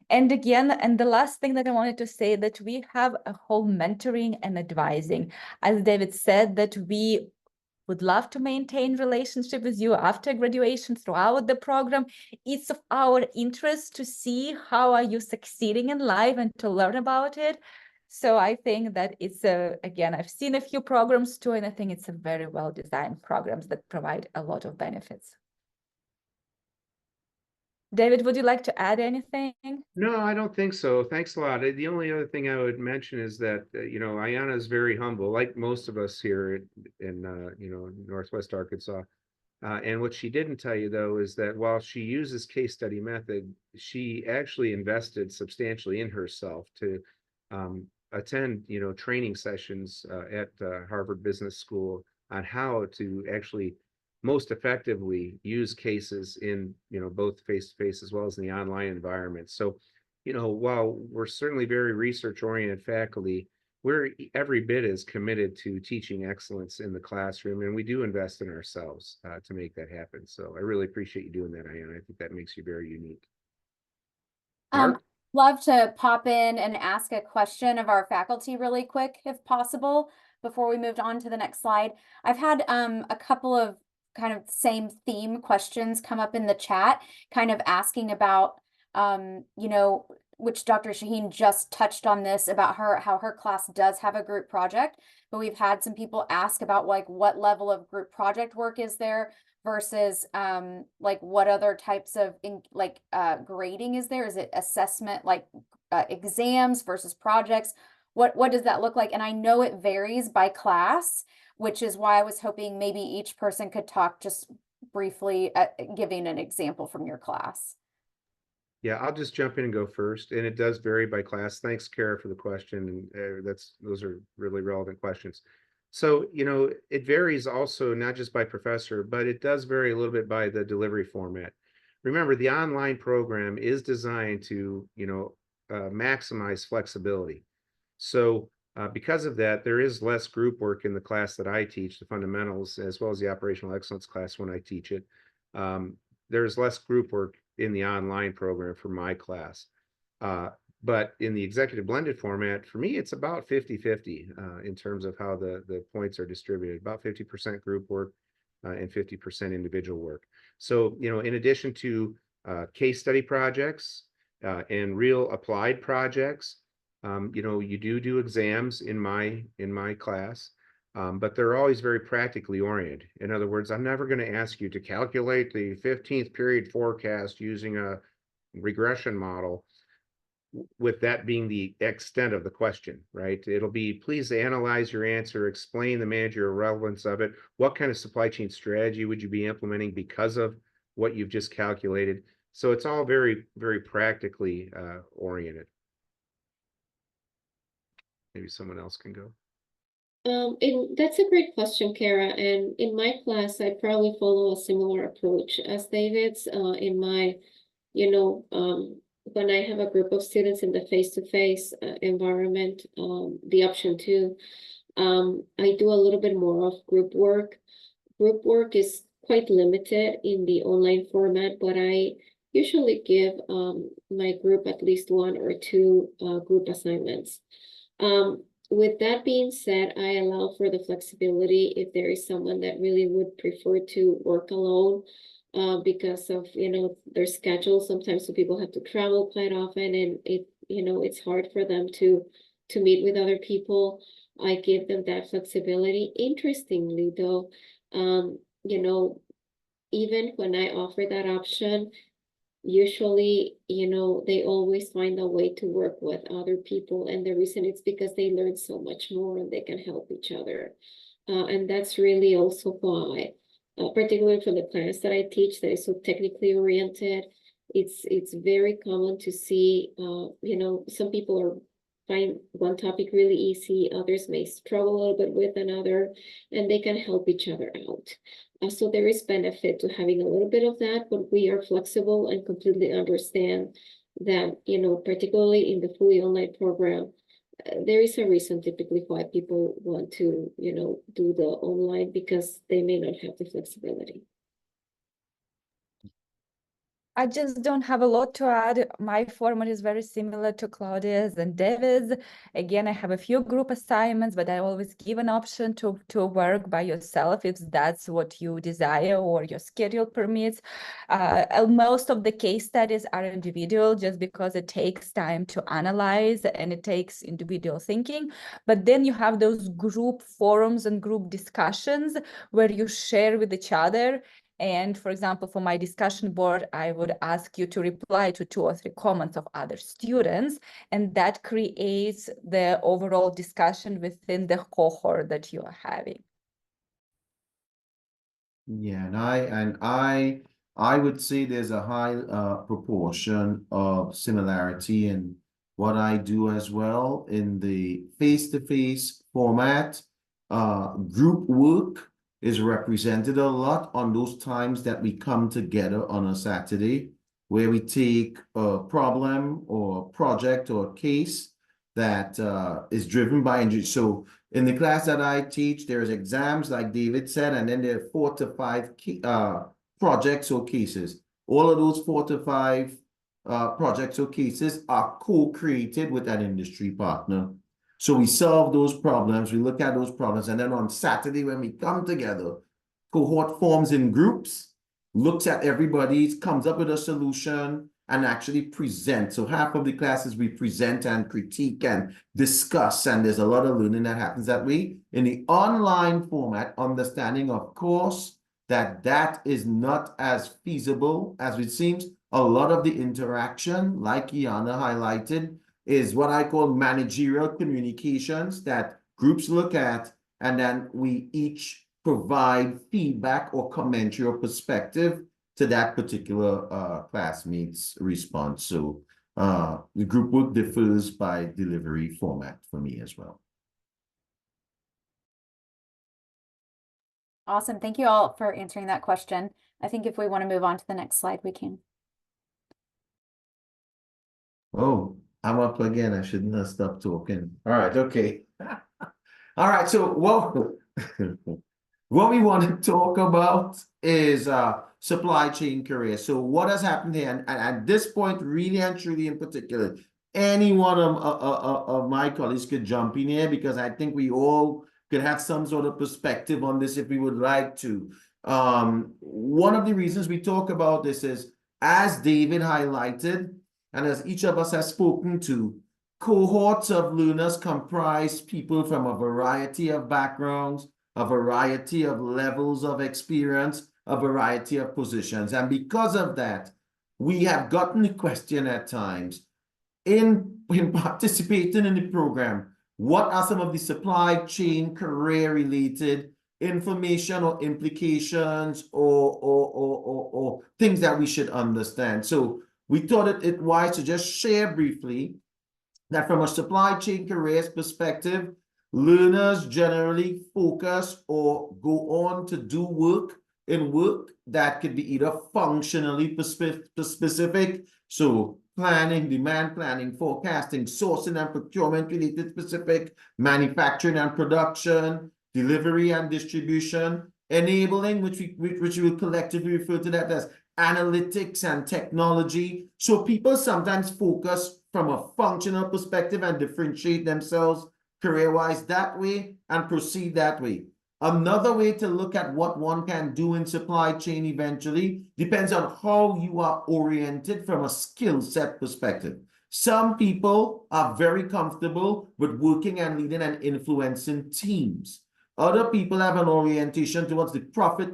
Speaker 5: And again, and the last thing that I wanted to say, that we have a whole mentoring and advising. As David said, that we would love to maintain relationship with you after graduation throughout the program. It's of our interest to see how are you succeeding in life and to learn about it. So I think that it's again, I've seen a few programs too, and I think it's a very well-designed programs that provide a lot of benefits. David, would you like to add anything?
Speaker 1: No, I don't think so. Thanks a lot. The only other thing I would mention is that, Iana is very humble, like most of us here in Northwest Arkansas. And what she didn't tell you, though, is that while she uses case study method, she actually invested substantially in herself to attend, training sessions at Harvard Business School on how to actually most effectively use cases in, both face-to-face as well as in the online environment. So, while we're certainly very research-oriented faculty, we're every bit as committed to teaching excellence in the classroom, and we do invest in ourselves to make that happen. So I really appreciate you doing that, Iana. I think that makes you very unique. Marc?
Speaker 2: Love to pop in and ask a question of our faculty really quick, if possible, before we moved on to the next slide. I've had a couple of kind of same theme questions come up in the chat, kind of asking about, which Dr. Shaheen just touched on this about how her class does have a group project, but we've had some people ask about like what level of group project work is there versus like what other types of grading is there? Is it assessment, like exams versus projects? What does that look like? And I know it varies by class, which is why I was hoping maybe each person could talk just briefly giving an example from your class.
Speaker 1: Yeah, I'll just jump in and go first. And it does vary by class. Thanks, Kara, for the question. And those are really relevant questions. So, it varies also not just by professor, but it does vary a little bit by the delivery format. remember, the online program is designed to, maximize flexibility. So because of that, there is less group work in the class that I teach, the fundamentals, as well as the operational excellence class when I teach it. There's less group work in the online program for my class. But in the executive blended format, for me, it's about 50-50 in terms of how the points are distributed, about 50% group work and 50% individual work. So, in addition to case study projects and real applied projects, you do exams in my class, but they're always very practically oriented. In other words, I'm never going to ask you to calculate the 15th period forecast using a regression model, with that being the extent of the question, right? It'll be, please analyze your answer, explain the managerial relevance of it. What kind of supply chain strategy would you be implementing because of what you've just calculated? So it's all very, very practically oriented. Maybe someone else can go.
Speaker 4: And that's a great question, Kara. And in my class, I probably follow a similar approach as David's. In my, when I have a group of students in the face-to-face environment, the option 2, I do a little bit more of group work. Group work is quite limited in the online format, but I usually give my group at least 1 or 2 group assignments. With that being said, I allow for the flexibility if there is someone that really would prefer to work alone because of, their schedule. Sometimes some people have to travel quite often, and it's hard for them to meet with other people. I give them that flexibility. Interestingly, though, even when I offer that option, usually, they always find a way to work with other people. And the reason it's because they learn so much more and they can help each other. And that's really also why, particularly for the class that I teach that is so technically oriented, it's very common to see, some people find one topic really easy, others may struggle a little bit with another, and they can help each other out. So there is benefit to having a little bit of that, but we are flexible and completely understand that, particularly in the fully online program, there is a reason typically why people want to, do the online, because they may not have the flexibility.
Speaker 5: I just don't have a lot to add. My format is very similar to Claudia's and David's. Again, I have a few group assignments, but I always give an option to work by yourself if that's what you desire or your schedule permits. Most of the case studies are individual just because it takes time to analyze and it takes individual thinking. But then you have those group forums and group discussions where you share with each other. And for example, for my discussion board, I would ask you to reply to 2 or 3 comments of other students, and that creates the overall discussion within the cohort that you are having.
Speaker 3: Yeah, and I would say there's a high proportion of similarity in what I do as well in the face-to-face format. Group work is represented a lot on those times that we come together on a Saturday, where we take a problem or project or case that is driven by injury. So in the class that I teach, there's exams, like David said, and then there are 4 to 5 projects or cases. All of those 4 to 5 projects or cases are co-created with an industry partner. So we solve those problems, we look at those problems, and then on Saturday when we come together, cohort forms in groups, looks at everybody, comes up with a solution, and actually present. So half of the classes we present and critique and discuss, and there's a lot of learning that happens that way. In the online format, understanding, of course, that is not as feasible as it seems. A lot of the interaction, like Iana highlighted, is what I call managerial communications that groups look at, and then we each provide feedback or commentary or perspective to that particular classmate's response. So the group work differs by delivery format for me as well.
Speaker 2: Awesome. Thank you all for answering that question. I think if we want to move on to the next slide, we can.
Speaker 3: Oh, I'm up again. I shouldn't have stopped talking. All right, okay. All right, so what we want to talk about is supply chain career. So what has happened here, and at this point, really and truly in particular, any one of my colleagues could jump in here because I think we all could have some sort of perspective on this if we would like to. One of the reasons we talk about this is, as David highlighted, and as each of us has spoken to, cohorts of learners comprise people from a variety of backgrounds, a variety of levels of experience, a variety of positions. And because of that, we have gotten the question at times, in participating in the program, what are some of the supply chain career related information or implications or things that we should understand? So we thought it wise to just share briefly that from a supply chain careers perspective, learners generally focus or go on to do work that could be either functionally specific, so planning, demand planning, forecasting, sourcing and procurement related specific, manufacturing and production, delivery and distribution, enabling, which we will collectively refer to that as analytics and technology. So people sometimes focus from a functional perspective and differentiate themselves career-wise that way and proceed that way. Another way to look at what one can do in supply chain eventually depends on how you are oriented from a skill set perspective. Some people are very comfortable with working and leading and influencing teams. Other people have an orientation towards the profit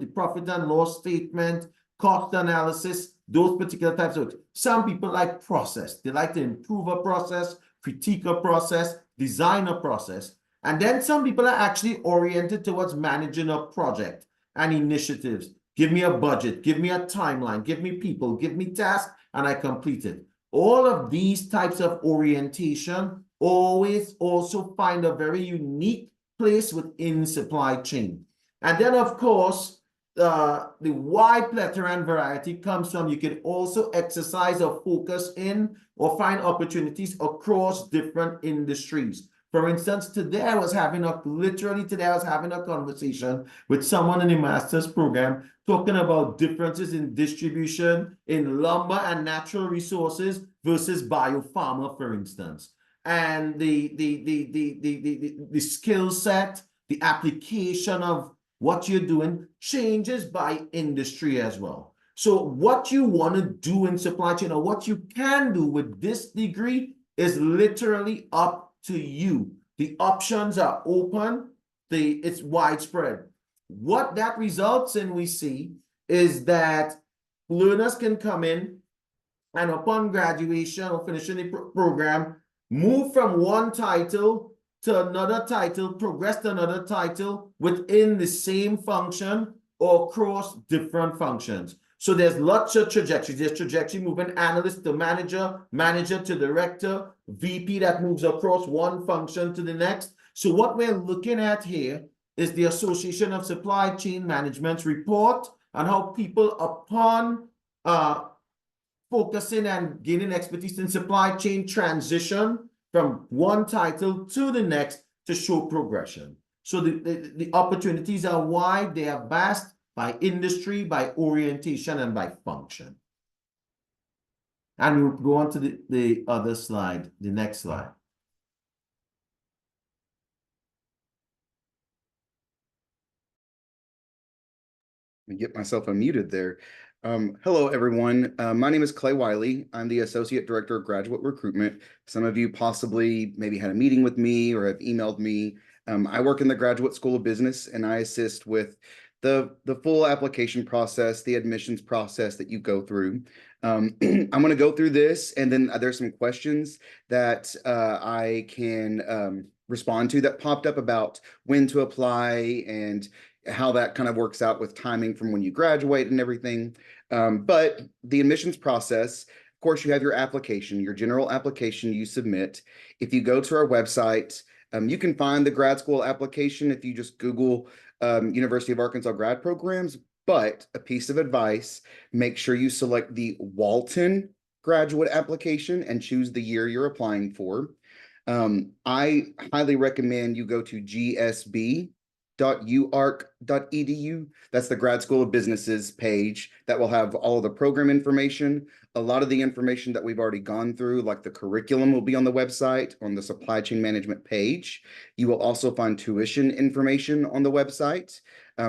Speaker 3: and loss statement, cost analysis, those particular types of. Some people like process. They like to improve a process, critique a process, design a process. And then some people are actually oriented towards managing a project and initiatives. Give me a budget, give me a timeline, give me people, give me tasks, and I complete it. All of these types of orientation always also find a very unique place within supply chain. And then, of course, the wide plethora and variety comes from you can also exercise or focus in or find opportunities across different industries. For instance, today I was having a conversation with someone in the master's program talking about differences in distribution in lumber and natural resources versus biopharma, for instance. And the skill set, the application of what you're doing changes by industry as well. So what you want to do in supply chain or what you can do with this degree is literally up to you. The options are open, it's widespread. What that results in, we see, is that learners can come in and upon graduation or finishing the program, move from one title to another title, progress to another title within the same function or across different functions. So there's lots of trajectories. There's trajectory moving analyst to manager, manager to director, VP that moves across one function to the next. So what we're looking at here is the Association of Supply Chain Management's report on how people upon focusing and gaining expertise in supply chain transition from one title to the next to show progression. So the opportunities are wide, they are vast by industry, by orientation, and by function. And we'll go on to the other slide, the next slide.
Speaker 6: Get myself unmuted there. Hello, everyone. My name is Clay Wyllia. I'm the Associate Director of Graduate Recruitment. Some of you possibly maybe had a meeting with me or have emailed me. I work in the Graduate School of Business, and I assist with the full application process, the admissions process that you go through. I'm going to go through this, and then there's some questions that I can respond to that popped up about when to apply and how that kind of works out with timing from when you graduate and everything. But the admissions process, of course, you have your application, your general application you submit. If you go to our website, you can find the grad school application if you just Google University of Arkansas grad programs. But a piece of advice, make sure you select the Walton graduate application and choose the year you're applying for. I highly recommend you go to gsb.uark.edu. That's the Grad School of Businesses page that will have all of the program information. A lot of the information that we've already gone through, like the curriculum, will be on the website on the supply chain management page. You will also find tuition information on the website.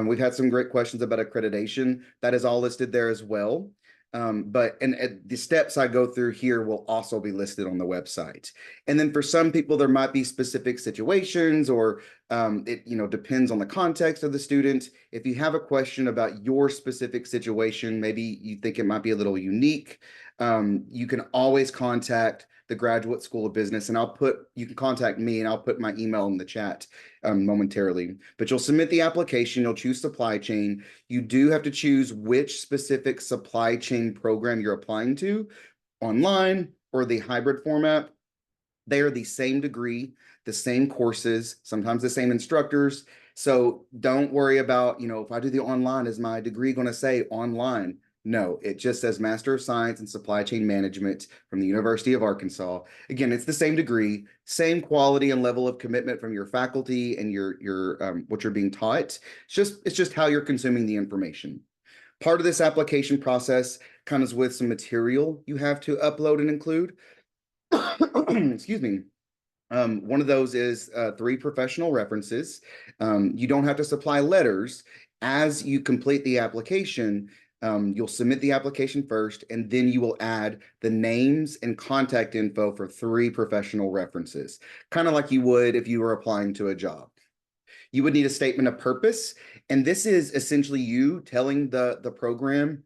Speaker 6: We've had some great questions about accreditation. That is all listed there as well. But the steps I go through here will also be listed on the website. And then for some people, there might be specific situations, or it depends on the context of the student. If you have a question about your specific situation, maybe you think it might be a little unique, you can always contact the Graduate School of Business, and you can contact me, and I'll put my email in the chat momentarily. But you'll submit the application, you'll choose supply chain. You do have to choose which specific supply chain program you're applying to, online or the hybrid format. They are the same degree, the same courses, sometimes the same instructors. So don't worry about, if I do the online, is my degree going to say online? No, it just says Master of Science in Supply Chain Management from the University of Arkansas. Again, it's the same degree, same quality and level of commitment from your faculty and your what you're being taught. It's just how you're consuming the information. Part of this application process comes with some material you have to upload and include. Excuse me. One of those is 3 professional references. You don't have to supply letters. As you complete the application, you'll submit the application first, and then you will add the names and contact info for 3 professional references, kind of like you would if you were applying to a job. You would need a statement of purpose, and this is essentially you telling the program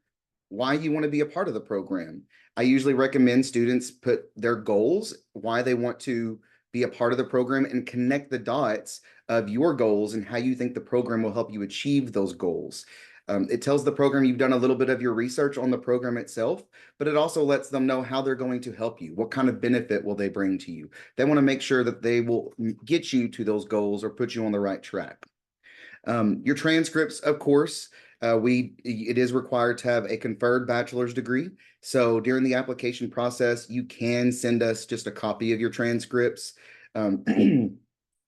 Speaker 6: why you want to be a part of the program. I usually recommend students put their goals, why they want to be a part of the program, and connect the dots of your goals and how you think the program will help you achieve those goals. It tells the program you've done a little bit of your research on the program itself, but it also lets them know how they're going to help you. What kind of benefit will they bring to you? They want to make sure that they will get you to those goals or put you on the right track. Your transcripts, of course, it is required to have a conferred bachelor's degree. So during the application process, you can send us just a copy of your transcripts.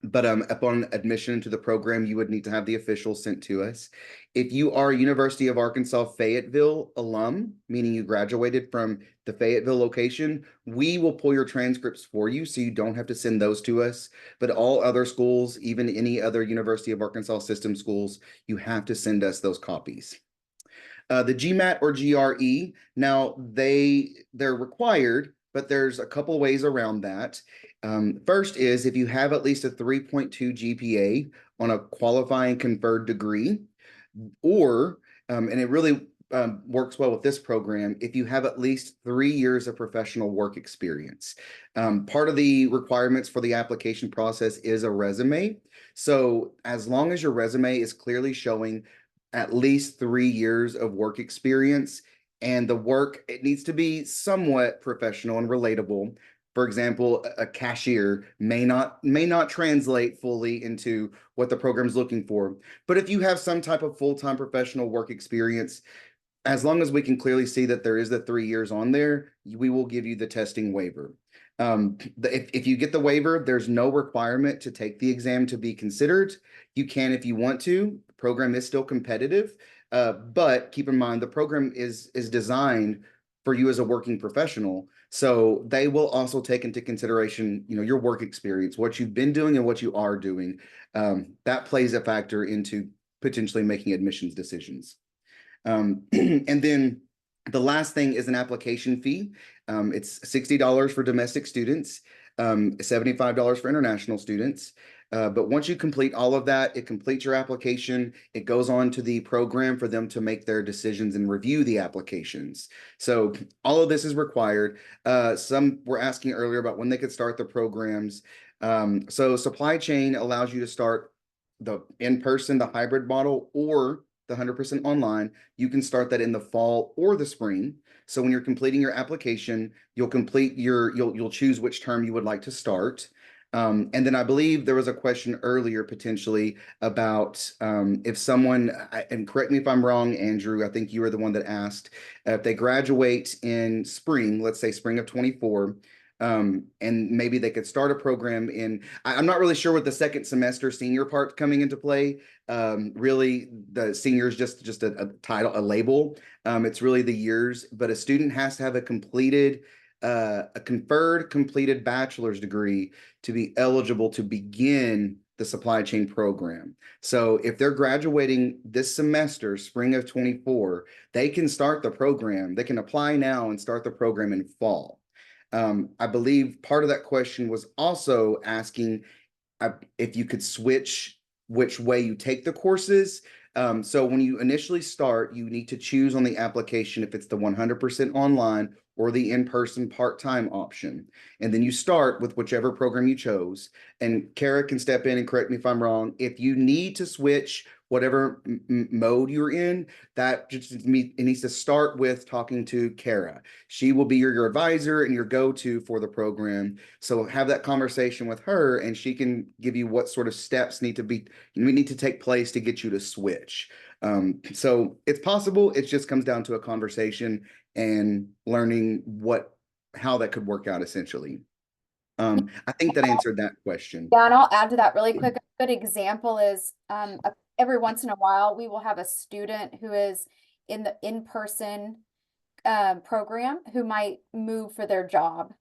Speaker 6: But upon admission into the program, you would need to have the official sent to us. If you are a University of Arkansas Fayetteville alum, meaning you graduated from the Fayetteville location, we will pull your transcripts for you, so you don't have to send those to us. But all other schools, even any other University of Arkansas system schools, you have to send us those copies. The GMAT or GRE, now they're required, but there's a couple ways around that. First is if you have at least a 3.2 GPA on a qualifying conferred degree, or, and it really works well with this program, if you have at least 3 years of professional work experience. Part of the requirements for the application process is a resume. So as long as your resume is clearly showing at least 3 years of work experience, and the work, it needs to be somewhat professional and relatable. For example, a cashier may not translate fully into what the program's looking for. But if you have some type of full-time professional work experience, as long as we can clearly see that there is the 3 years on there, we will give you the testing waiver. If you get the waiver, there's no requirement to take the exam to be considered. You can if you want to. The program is still competitive, but keep in mind the program is designed for you as a working professional. So they will also take into consideration, your work experience, what you've been doing and what you are doing. That plays a factor into potentially making admissions decisions. And then the last thing is an application fee. It's $60 for domestic students, $75 for international students. But once you complete all of that, it completes your application. It goes on to the program for them to make their decisions and review the applications. So all of this is required. Some were asking earlier about when they could start the programs. So supply chain allows you to start the in-person, the hybrid model, or the 100% online. You can start that in the fall or the spring. So when you're completing your application, you'll choose which term you would like to start. And then I believe there was a question earlier potentially about if someone, and correct me if I'm wrong, Andrew, I think you were the one that asked, if they graduate in spring, let's say spring of 24, and maybe they could start a program in, I'm not really sure what the second semester senior part coming into play. Really, the senior is just a title, a label. It's really the years, but a student has to have a conferred completed bachelor's degree to be eligible to begin the supply chain program. So if they're graduating this semester, spring of 24, they can start the program. They can apply now and start the program in fall. I believe part of that question was also asking if you could switch which way you take the courses. So when you initially start, you need to choose on the application if it's the 100% online or the in-person part-time option. And then you start with whichever program you chose. And Kara can step in and correct me if I'm wrong. If you need to switch whatever mode you're in, that just it needs to start with talking to Kara. She will be your advisor and your go-to for the program. So have that conversation with her, and she can give you what sort of steps need to take place to get you to switch. So it's possible. It just comes down to a conversation and learning how that could work out essentially. I think that answered that question.
Speaker 2: Yeah, and I'll add to that really quick. A good example is every once in a while, we will have a student who is in the in-person program who might move for their job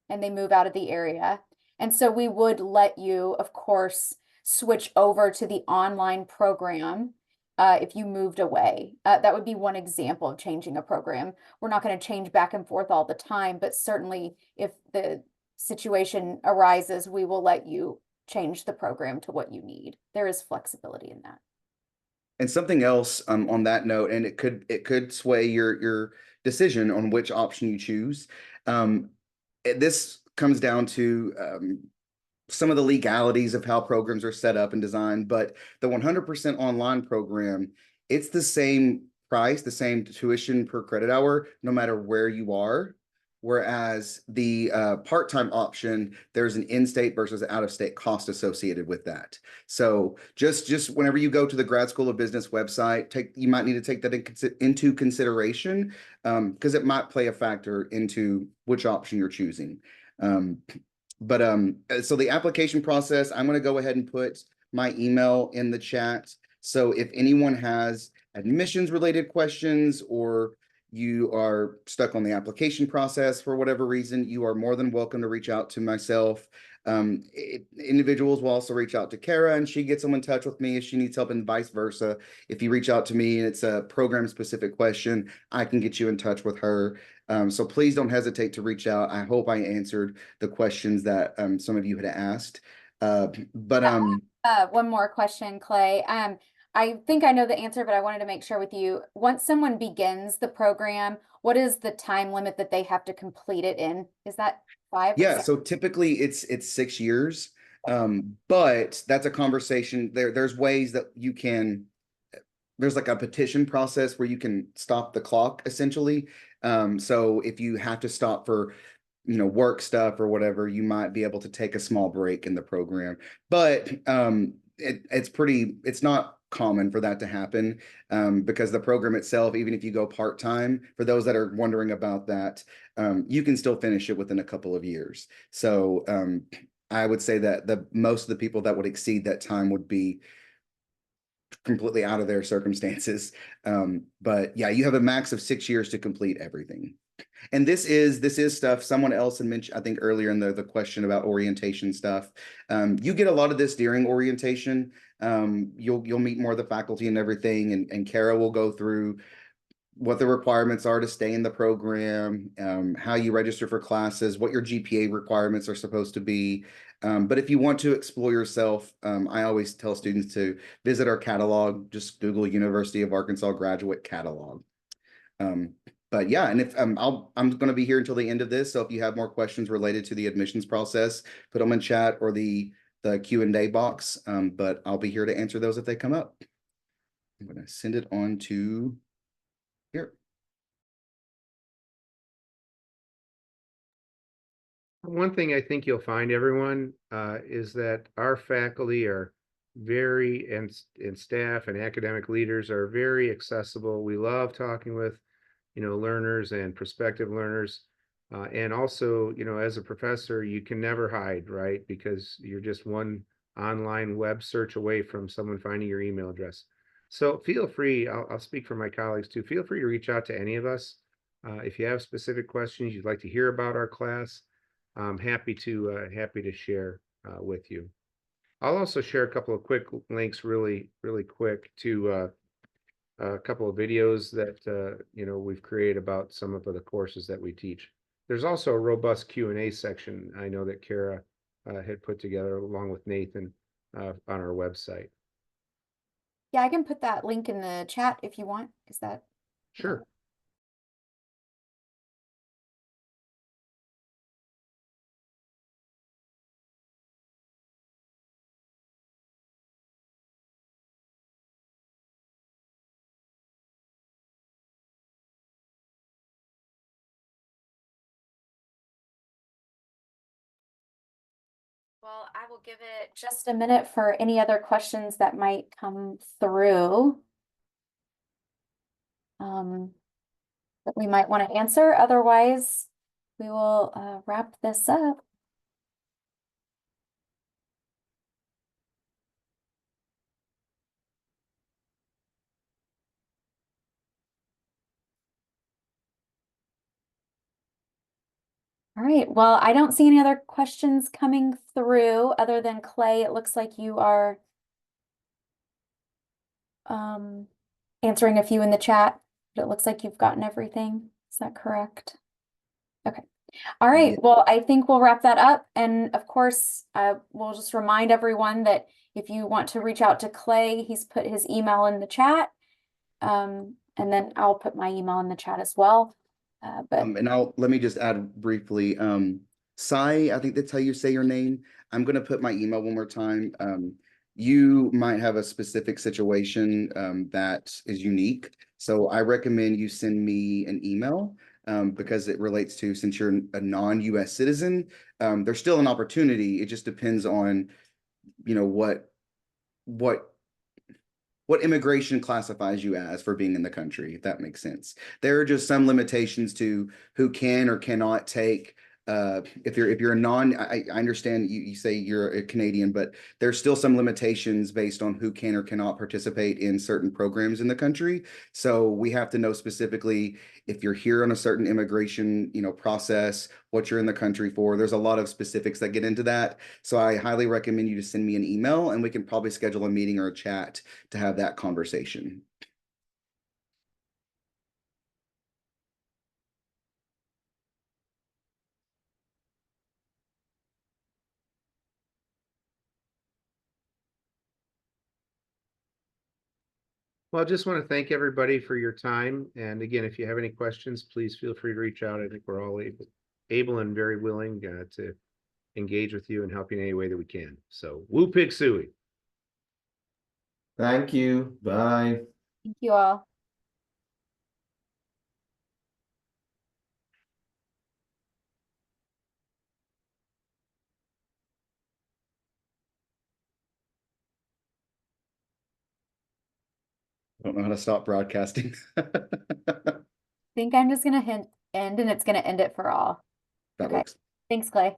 Speaker 2: and they move out of the area. And so we would let you, of course, switch over to the online program if you moved away. That would be one example of changing a program. We're not going to change back and forth all the time, but certainly if the situation arises, we will let you change the program to what you need. There is flexibility in that.
Speaker 6: And something else on that note, and it could sway your decision on which option you choose. This comes down to some of the legalities of how programs are set up and designed, but the 100% online program, it's the same price, the same tuition per credit hour, no matter where you are. Whereas the part-time option, there's an in-state versus out-of-state cost associated with that. So just whenever you go to the Grad School of Business website, you might need to take that into consideration because it might play a factor into which option you're choosing. So the application process, I'm going to go ahead and put my email in the chat. So if anyone has admissions related questions or you are stuck on the application process for whatever reason, you are more than welcome to reach out to myself. Individuals will also reach out to Kara and she gets them in touch with me if she needs help, and vice versa. If you reach out to me and it's a program specific question, I can get you in touch with her. So please don't hesitate to reach out. I hope I answered the questions that some of you had asked.
Speaker 2: One more question, Clay. I think I know the answer, but I wanted to make sure with you. Once someone begins the program, what is the time limit that they have to complete it in? Is that 5?
Speaker 6: Yeah, so typically it's 6 years. But that's a conversation. There's ways that you can, there's like a petition process where you can stop the clock essentially. So if you have to stop for work stuff or whatever, you might be able to take a small break in the program. But it's not common for that to happen because the program itself, even if you go part-time, for those that are wondering about that, you can still finish it within a couple of years. So I would say that most of the people that would exceed that time would be completely out of their circumstances. But yeah, you have a max of 6 years to complete everything. And this is stuff someone else had mentioned, I think earlier in the question about orientation stuff. You get a lot of this during orientation. You'll meet more of the faculty and everything, and Kara will go through what the requirements are to stay in the program, how you register for classes, what your GPA requirements are supposed to be. But if you want to explore yourself, I always tell students to visit our catalog. Just Google University of Arkansas graduate catalog. But yeah, and if I'm going to be here until the end of this, so if you have more questions related to the admissions process, put them in chat or the Q&A box. But I'll be here to answer those if they come up. I'm going to send it on to here.
Speaker 1: One thing I think you'll find, everyone, is that our faculty are very, and staff and academic leaders are very accessible. We love talking with, learners and prospective learners. And also, as a professor, you can never hide, right? Because you're just one online web search away from someone finding your email address. So feel free, I'll speak for my colleagues too, feel free to reach out to any of us. If you have specific questions you'd like to hear about our class, I'm happy to share with you. I'll also share a couple of quick links really quick to a couple of videos that we've created about some of the courses that we teach. There's also a robust Q&A section I know that Kara had put together along with Nathan on our website.
Speaker 2: Yeah, I can put that link in the chat if you want. Is that?
Speaker 1: Sure.
Speaker 2: Well, I will give it just a minute for any other questions that might come through. That we might want to answer. Otherwise, we will wrap this up. All right, well, I don't see any other questions coming through other than Clay. It looks like you are answering a few in the chat, but it looks like you've gotten everything. Is that correct? Okay. All right,
Speaker 6: Yeah.
Speaker 2: well, I think we'll wrap that up. And of course, we'll just remind everyone that if you want to reach out to Clay, he's put his email in the chat. And then I'll put my email in the chat as well.
Speaker 6: And let me just add briefly, Sai, I think that's how you say your name. I'm going to put my email one more time. You might have a specific situation that is unique. So I recommend you send me an email because it relates to, since you're a non-US citizen, there's still an opportunity. It just depends on, what immigration classifies you as for being in the country, if that makes sense. There are just some limitations to who can or cannot take. If you're a non, I understand you say you're a Canadian, but there's still some limitations based on who can or cannot participate in certain programs in the country. So we have to know specifically if you're here on a certain immigration, process, what you're in the country for. There's a lot of specifics that get into that. So I highly recommend you to send me an email and we can probably schedule a meeting or a chat to have that conversation.
Speaker 1: Well, I just want to thank everybody for your time. And again, if you have any questions, please feel free to reach out. I think we're all able and very willing to engage with you and help you in any way that we can. So woo pig suey.
Speaker 3: Thank you. Bye.
Speaker 2: thank you all.
Speaker 6: I don't know how to stop broadcasting.
Speaker 2: I think I'm just gonna hit end and it's gonna end it for all.
Speaker 6: That
Speaker 2: Okay.
Speaker 6: works.
Speaker 2: Thanks, Clay.